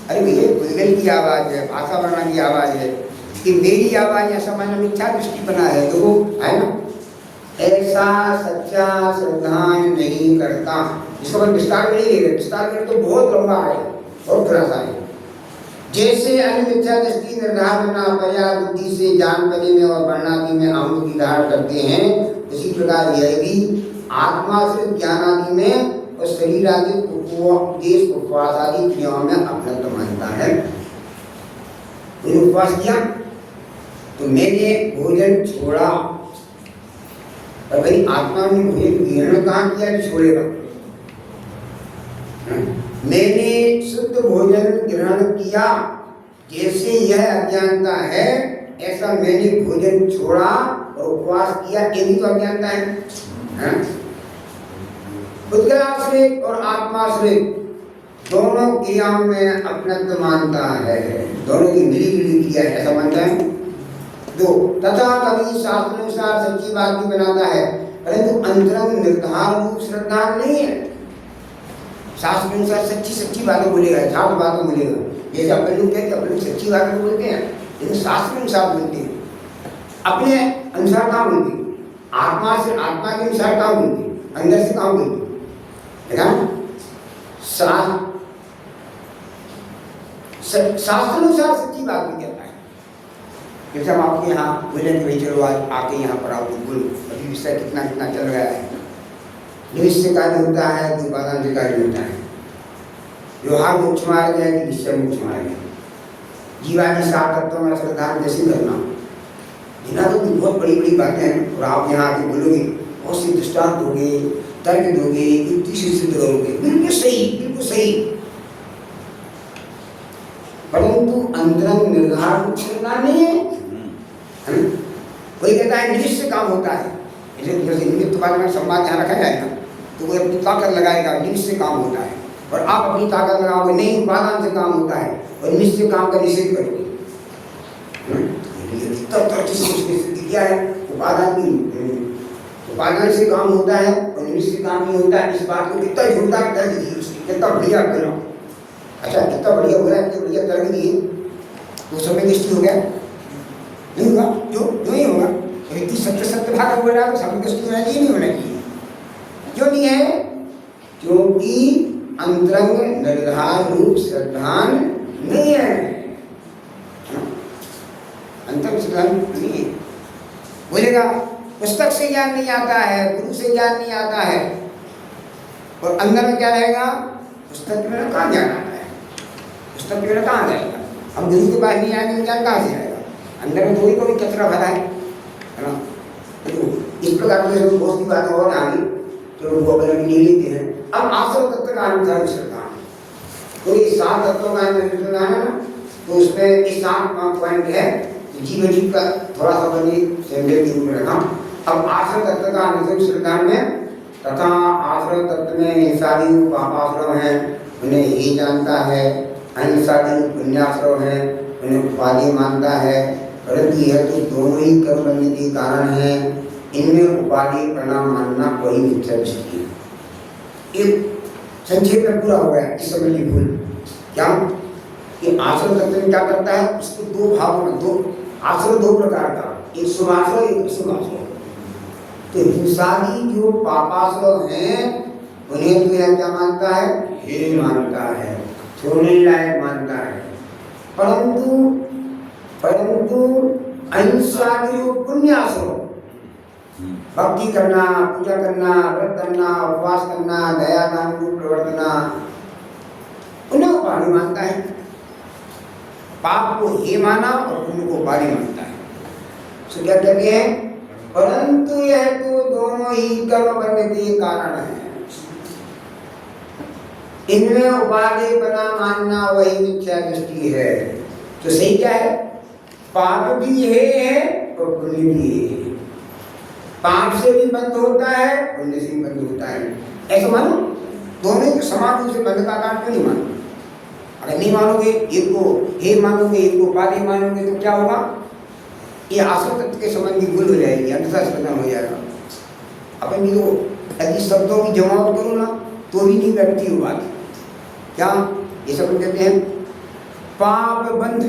अरे भैया पुद्गल की आवाज़ है, भाषा वर्णा की आवाज़ है कि मेरी आवाज़ ऐसा मैंने मिथ्या दृष्टि बना है तो है ना, ऐसा सच्चा श्रद्धान नहीं करता। इसको अपन विस्तार में नहीं ले रहे, विस्तार में तो बहुत लंबा है, बहुत खुलासा है। जैसे अन्य मिथ्या दृष्टि निर्धार करना पर्याप्त बुद्धि से जान बने में और वर्णादि में आंख की धारण करते हैं, उसी प्रकार यह भी आत्मा से ज्ञान आदि में और शरीर आदि उपदेश उपवास आदि क्रियाओं में अपना मानता है। उपवास किया तो मैंने भोजन छोड़ा, और भाई आत्मा ने भोजन ग्रहण कहाँ किया? छोड़ेगा। मैंने शुद्ध भोजन ग्रहण किया, जैसे यह अज्ञानता है ऐसा मैंने भोजन छोड़ा और उपवास किया, ये भी तो अज्ञानता है। पुद्गलाश्रित और आत्माश्रित दोनों क्रियाओं में अपनत्व मानता है, दोनों की मिली जुली क्रिया है ऐसा मानता है। दो, तथा कभी शास्त्रानुसार सच्ची बात भी बनाता है, परंतु अंतरंग निर्धार रूप श्रद्धा नहीं है। शास्त्र अनुसार सच्ची बातें बोलेगा, झूठ बातें बोलेगा। जैसे अपन लोग कहते हैं, अपन लोग सच्ची बातें बोलते हैं, लेकिन शास्त्र अनुसार बोलते हैं, अपने अनुसार कहाँ बोलते हैं? आत्मा से, आत्मा के अनुसार कहाँ बोलते हैं? अंदर से कहाँ बोलते हैं? शास्त्र अनुसार सच्ची बात भी कहता है। जैसे हम आपके यहाँ बोले कि भाई चलो आज आके यहाँ पर आओ, बोलो अभी विषय कितना कितना चल रहा है। निमित्त से कार्य होता है, उपादान से कार्य होता है। व्यवहार मोक्ष मार्ग है कि निश्चय मोक्ष मार्ग है। जीवादि सात तत्वों में श्रद्धा कैसे करना, बिना तो बहुत बड़ी बड़ी बातें हैं। और आप यहाँ आके बोलोगे, बहुत सी दृष्टांत दोगे, तर्क दोगे, युक्ति से सिद्ध करोगे, बिल्कुल सही, बिल्कुल सही, परंतु अंतरंग निर्धार कुछ करना नहीं है। कोई कहता है निमित्त से काम होता है, जैसे निमित्त बाद में संवाद यहाँ रखा जाएगा तो कोई अपनी ताकत लगाएगा, निमित्त से काम होता है, और आप अपनी ताकत लगाओगे नहीं, उपादान से काम होता है, और निमित्त से काम का निषेध करोगे। क्या है? उपादान से काम होता है और निमित्त से काम नहीं होता है। इस बात को कितना जोरदार तर्क दिए, कितना बढ़िया बोला। अच्छा कितना बढ़िया बोला, कितना बढ़िया तर्क दिए, तो समय दृष्टि हो गया नहीं होगा, जो नहीं होगा। इतनी सत्य भाग बोल रहा है तो समय दृष्टि होना चाहिए, नहीं होना चाहिए। क्यों नहीं है? क्योंकि अंतरंग निर्धार रूप श्रद्धान नहीं है, अंतरंग श्रद्धान नहीं है। बोलेगा पुस्तक से ज्ञान नहीं आता है, गुरु से ज्ञान नहीं आता है, और अंदर में क्या रहेगा? पुस्तक में कहाँ ज्ञान आता है? पुस्तक में कहाँ जाएगा? हम गुरु के पास नहीं आएंगे तो ज्ञान कहाँ से आएगा? अंदर में थोड़ी कोई कचरा भरा है ना। तो इस प्रकार से बहुत सी बातें और आ गई, तो वो अगर नहीं लेते हैं। अब आश्रम तत्व का अनुसार श्रद्धा, तो ये 7 तत्वों का अनुसार है ना, तो उसमें इस 7 पॉइंट है, जीव जीव का थोड़ा सा बनी सेंटेंस के रूप में रखा। अब आश्रम तत्व का अनुसार श्रद्धा में, तथा आश्रम तत्व में हिंसादी पापाश्रम है, उन्हें यही जानता है, अहिंसादी पुण्याश्रम है, उन्हें उपाधि मानता है, परंतु यह तो दोनों ही कर्म बनने के कारण है, इनमें उपाधि प्रणाम मानना कोई मिथ्या दृष्टि है। एक संक्षेप में पूरा हो गया इस समय की भूल क्या कि आश्रम तत्व में क्या करता है, उसको 2 भागों में, 2 आश्रम 2 प्रकार का, एक शुभाश्रम एक अशुभाश्रम। तो हिंसादी जो पापासुर हैं उन्हें तो यह क्या मानता है, हे मानता है, छोड़ने लायक मानता है। परंतु अहिंसा के जो पुण्यासुर, भक्ति करना, पूजा करना, व्रत करना, उपवास करना, दया दान को प्रवर्तना, उन्हें उपाधि मानता है। पाप को हे माना और पुण्य को उपाधि मानता है। सो क्या कहते हैं, परंतु यह तो दोनों ही कर्म बनने के कारण है। इनमें उपाधि बना मानना वही मिथ्या दृष्टि है। तो सही क्या है, पाप भी है और पुण्य भी है। पाप से भी बंद होता है, पुण्य से भी बंद होता है। ऐसा मानो, दोनों के समान रूप से बंध का कारण क्यों नहीं मानो? अगर नहीं मानोगे, एक को हे मानोगे, एक को उपाधि मानोगे, तो क्या होगा, ये आसव तत्व के संबंधी भूल हो जाएगी, अंधता स्पंदन हो जाएगा। अपन जो यदि शब्दों की जमावट करो ना तो भी नहीं बैठती हो बात। क्या ये सब कहते हैं, पाप बंध।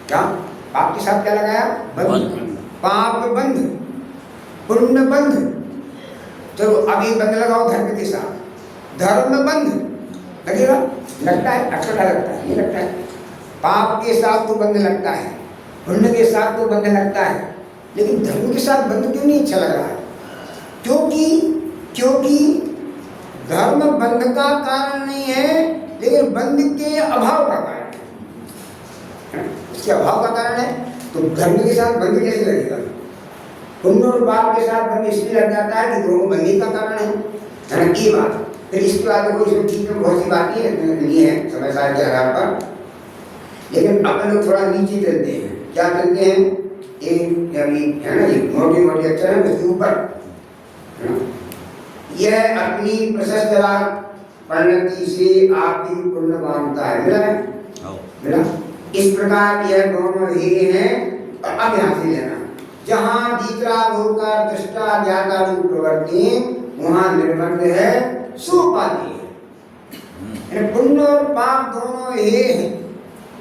क्या पाप के साथ क्या लगाया, बंध। पाप बंध, पुण्य बंध। चलो अब ये बंध लगाओ धर्म के साथ, धर्म बंध लगेगा, लगता है, अक्सर लगता है, ये लगता है। पाप के साथ तो बंध लगता है, पुण्य के साथ तो बंध लगता है, लेकिन धर्म के साथ बंध क्यों नहीं अच्छा लग रहा है? क्योंकि धर्म बंध का कारण नहीं है, लेकिन बंध के अभाव का कारण है। इसके अभाव का कारण है, तो धर्म के साथ बंध कैसे लगेगा? पुण्य और पाप के साथ बंध इसलिए लग जाता है कि दोनों बंधे का कारण है ना, ये बात। फिर इसके बाद कोई इसमें ठीक में बहुत सी बातें नहीं है समय सार के आधार पर, लेकिन अपन लोग थोड़ा नीचे चलते हैं। क्या चलते हैं, एक है ना, ये मोटे मोटे अक्षर है उसके ऊपर, यह अपनी प्रशस्त राग परिणति से आपकी पूर्ण मानता है। मिला है, मिला। इस प्रकार यह दोनों ही हैं। और अब यहाँ से लेना, जहाँ भीतरा होकर दृष्टा ज्ञाता रूप प्रवृत्ति, वहाँ निर्बंध है, सुपाधि है। पुण्य और पाप दोनों ये हैं,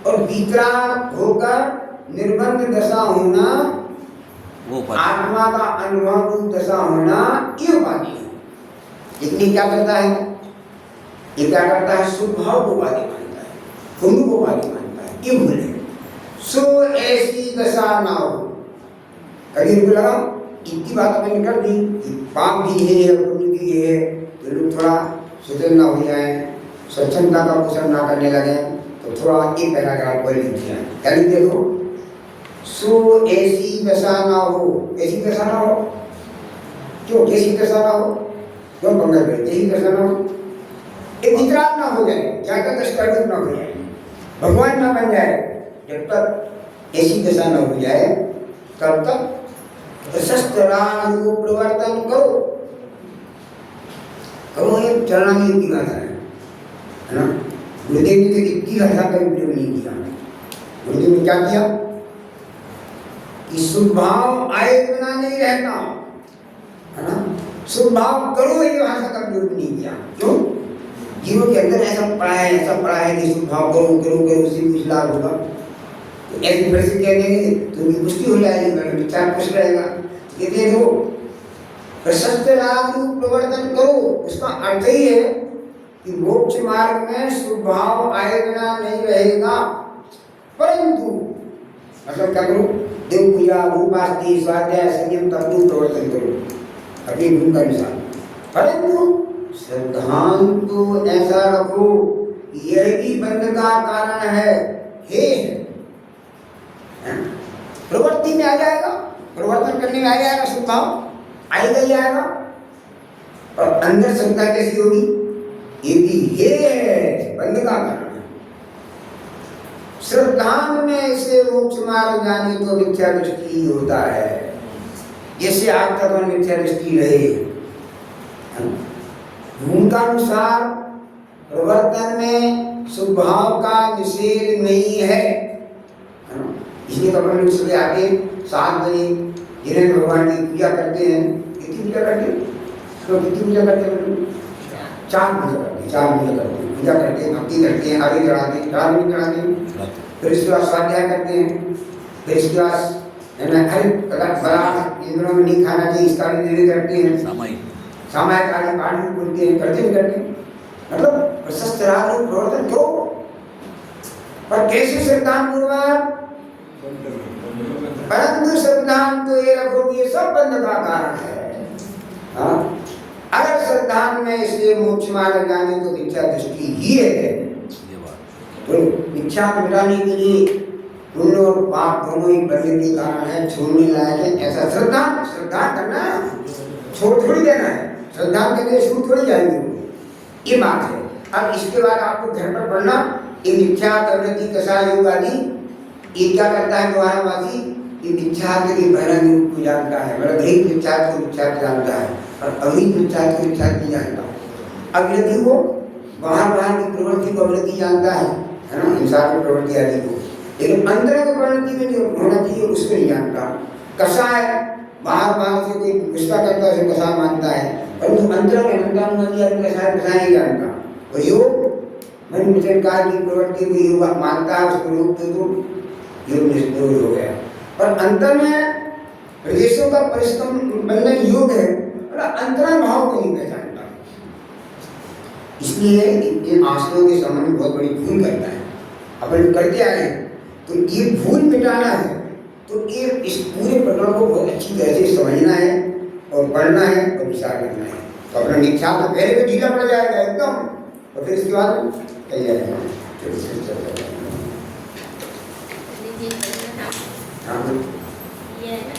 और भीतरा होकर निर्बंध दशा होना, आत्मा का अनुभव रूप दशा होना, ये उपाधि है। लेकिन क्या करता है, ये क्या करता है, स्वभाव को उपाधि मानता है, पुण्य को उपाधि मानता है, ये भूल है। सो ऐसी दशा ना हो। कभी लगा इतनी बात मैंने कर दी, पाप भी है पुण्य भी है, तो लोग थोड़ा सचेत ना हो जाए, स्वच्छंदता का पोषण ना करने लगे, तो थोड़ा एक पैराग्राफ को लिख दिया। क्या लिख देखो, सो ऐसी दशा ना हो। ऐसी दशा ना हो क्यों, ऐसी दशा ना हो क्यों, पंगा करते, ऐसी दशा ना हो, एक वितराग ना हो जाए, ज्यादा दृष्टारूप ना हो जाए, भगवान ना बन जाए। जब तक ऐसी दशा ना हो जाए तब तक शस्त्रान को प्रवर्तन करो। ये चरणामृत की भाषा है ना। गुरुदेव ने तो इतनी भाषा का उपयोग नहीं किया। गुरुदेव ने क्या किया कि सुभाव आए बिना नहीं रहता है ना, सुभाव करो, ये भाषा का उपयोग नहीं किया। क्यों, जीवों के अंदर ऐसा पड़ा है कि सुभाव करो करो करो, उसी कुछ लाभ होगा। तो ऐसी परिस्थिति कह देंगे तो मुश्किल हो जाएगी, मेरा विचार कुछ रहेगा। ये देखो, प्रशस्त राग रूप प्रवर्तन करो, उसका अर्थ ही है कि मोक्ष मार्ग में स्वभाव आए बिना नहीं रहेगा। परंतु मतलब क्या करो, देव पूजा, उपासना, स्वाध्याय, संयम, तप प्रवर्तन करो अपनी गुण का अनुसार। परंतु सिद्धांत तो ऐसा रखो, यह भी बंध का कारण है, हे प्रवृत्ति में आ जाएगा, प्रवर्तन करने में आ जाएगा, स्वभाव आएगा ही आएगा। और अंदर क्षमता कैसी होगी, ये भी है बंध का कारण है। श्रद्धांत में इसे मोक्ष मार्ग जाने तो मिथ्या दृष्टि होता है, जैसे आज तक मिथ्या दृष्टि रहे। उनका अनुसार प्रवर्तन में स्वभाव का निषेध नहीं है। इसलिए कपड़े सुबह आके 7 बजे जिन्हें भगवान की पूजा करते हैं, कितनी पूजा करते हैं, तो कितनी पूजा करते हैं, 4 पूजा करते हैं, 4 पूजा करते हैं, पूजा करते हैं, भक्ति करते हैं, आगे चढ़ाते हैं, चढ़ाते हैं, फिर इसके बाद स्वाध्याय करते हैं, फिर इसके बाद है ना, हर पदार्थ इंद्रियों में नहीं खाना चाहिए, इसका भी निर्णय करते हैं। सामायिक आदि पाठ भी बोलते हैं, करते नहीं करते, मतलब प्रशस्त राह प्रवर्तन क्यों, पर कैसे श्रद्धान पूर्वक, परंतु श्रद्धान तो ये रखो ये सब बंध का कारण है। हाँ, अगर श्रद्धान में इसलिए मोक्ष मार्ग जाने तो इच्छा दृष्टि ही है, तो इच्छा मिटाने के लिए पुण्य और पाप दोनों ही करने के कारण है, छोड़ने लायक है। ऐसा श्रद्धा करना छोड़ थोड़ी देना है, श्रद्धा के लिए छूट थोड़ी जाएंगे, ये बात है। अब इसके बाद आपको घर पर पढ़ना, इन इच्छा प्रवृत्ति कषाय योग आदि ये क्या करता है द्वारा वासी, इन इच्छा के लिए बहिरंग रूप को जानता है, मतलब गृहित इच्छा को इच्छा जानता है और अगृहित इच्छा को इच्छा नहीं जानता। अगृति को बाहर की प्रवृत्ति को अगृति जानता है ना, हिंसा की प्रवृत्ति आदि को, लेकिन अंतर की प्रवृत्ति में जो होना चाहिए उसको नहीं जानता। कषाय बाहर से कोई गुस्सा करता है, कषाय मानता है, परंतु अंतर में कषाय नहीं जानता। और योग मन विचरकार की प्रवृत्ति को योग मानता है, उसको योग तो योग निष्ठोर हो गया। पर अंतर में प्रदेशों का परिश्रम बंधन योग है, अंतरंग भाव को नहीं पहचानता, इसलिए इन आश्रयों के संबंध में बहुत बड़ी भूल करता है। अपन करते आए तो ये भूल मिटाना है, तो ये इस पूरे प्रकरण को बहुत अच्छी तरह से समझना है और पढ़ना है और विचार करना है। तो अपना निष्ठा तो पहले तो ढीला पड़ जाएगा एकदम, और फिर इसके बाद कही जाएगा। ये है ना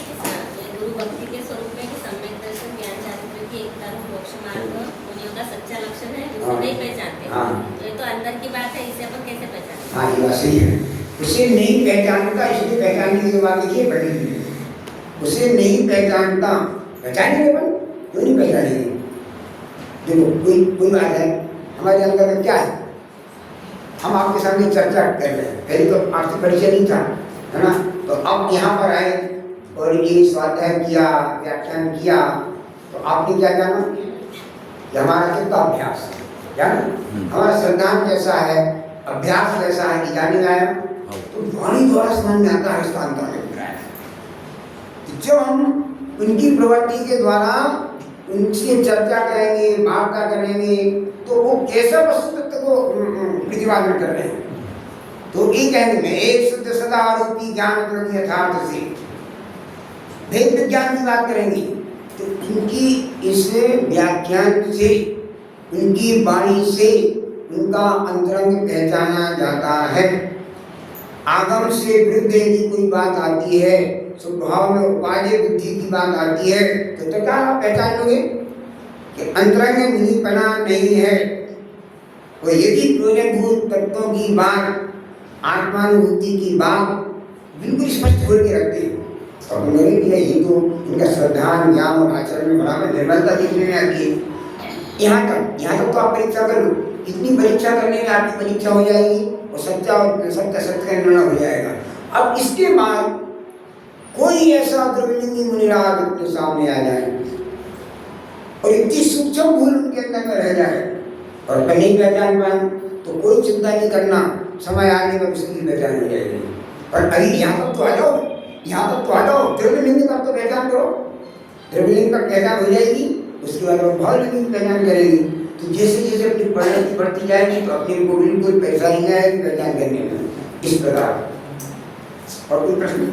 कि गुरु भक्ति के स्वरूप में कि सम्यक दर्शन ज्ञान चारित्र्य की एकता रूप मोक्ष मार्ग मुनियों का सच्चा लक्षण है, जिसे नहीं पहचानते। तो ये तो अंदर की बात है, इसे अपन कैसे पहचानते? हाँ, ये बात सही है। उसे नहीं पहचानता, इसलिए पहचानने की बात देखिए बड़ी, उसे नहीं पहचानता, पहचानेंगे अपन क्यों नहीं पहचानेंगे? देखो कोई बात है हमारे अंदर में क्या है, हम आपके सामने चर्चा कर रहे हैं, पहले तो आपसे परिचय नहीं था, है ना, तो अब यहाँ पर आए और ये स्वाध्याय किया, व्याख्यान किया, तो आपने क्या जाना कि हमारा कितना अभ्यास है, जाना हमारा श्रद्धान कैसा है, अभ्यास कैसा है, जाने आया तो वाणी द्वारा समझ में आता है इसका अंतर है। जब हम उनकी प्रवृत्ति के द्वारा उनसे चर्चा करेंगे, वार्ता करेंगे, तो वो कैसा वस्तु को प्रतिपादन कर रहे हैं, तो ये कहेंगे मैं एक शुद्ध सदा आरोपी ज्ञान यथार्थ से वेद विज्ञान की बात करेंगे, तो उनकी इस व्याख्यान से, उनकी वाणी से उनका अंतरंग पहचाना जाता है। आगम से विरुद्ध यदि कोई बात आती है, स्वभाव में उपाय बुद्धि की बात आती है, तो क्या आप पहचान लोगे कि अंतरंग मुनिपना नहीं है। और यदि प्रयोजनभूत तत्वों की बात, आत्मानुभूति की बात बिल्कुल स्पष्ट खोल के रखते हैं, तो मेरे लिए ये तो इनका श्रद्धान ज्ञान और आचरण में बराबर निर्मलता देखने में आती है। यहाँ तक तो आप परीक्षा कर लो, इतनी परीक्षा करने में आपकी परीक्षा हो जाएगी और सत्य का निर्णय हो जाएगा। अब इसके बाद कोई ऐसा द्रविलिंगी मुनिराज अपने सामने आ जाए और इतनी सूक्ष्म भूल उनके अंदर में रह जाए और अपन नहीं पहचान पाए, तो कोई चिंता नहीं करना, समय आने पर उसकी पहचान हो जाएगी। पर अभी यहाँ तक तो आ जाओ, द्रविलिंग का तो पहचान करो, द्रविलिंग का पहचान हो जाएगी, उसके बाद वो भावलिंग की पहचान करेगी। तो जैसे जैसे अपनी पढ़ने बढ़ती जाएगी तो अपने को बिल्कुल परेशानी आएगी पहचान करने में, इस प्रकार। और कोई प्रश्न?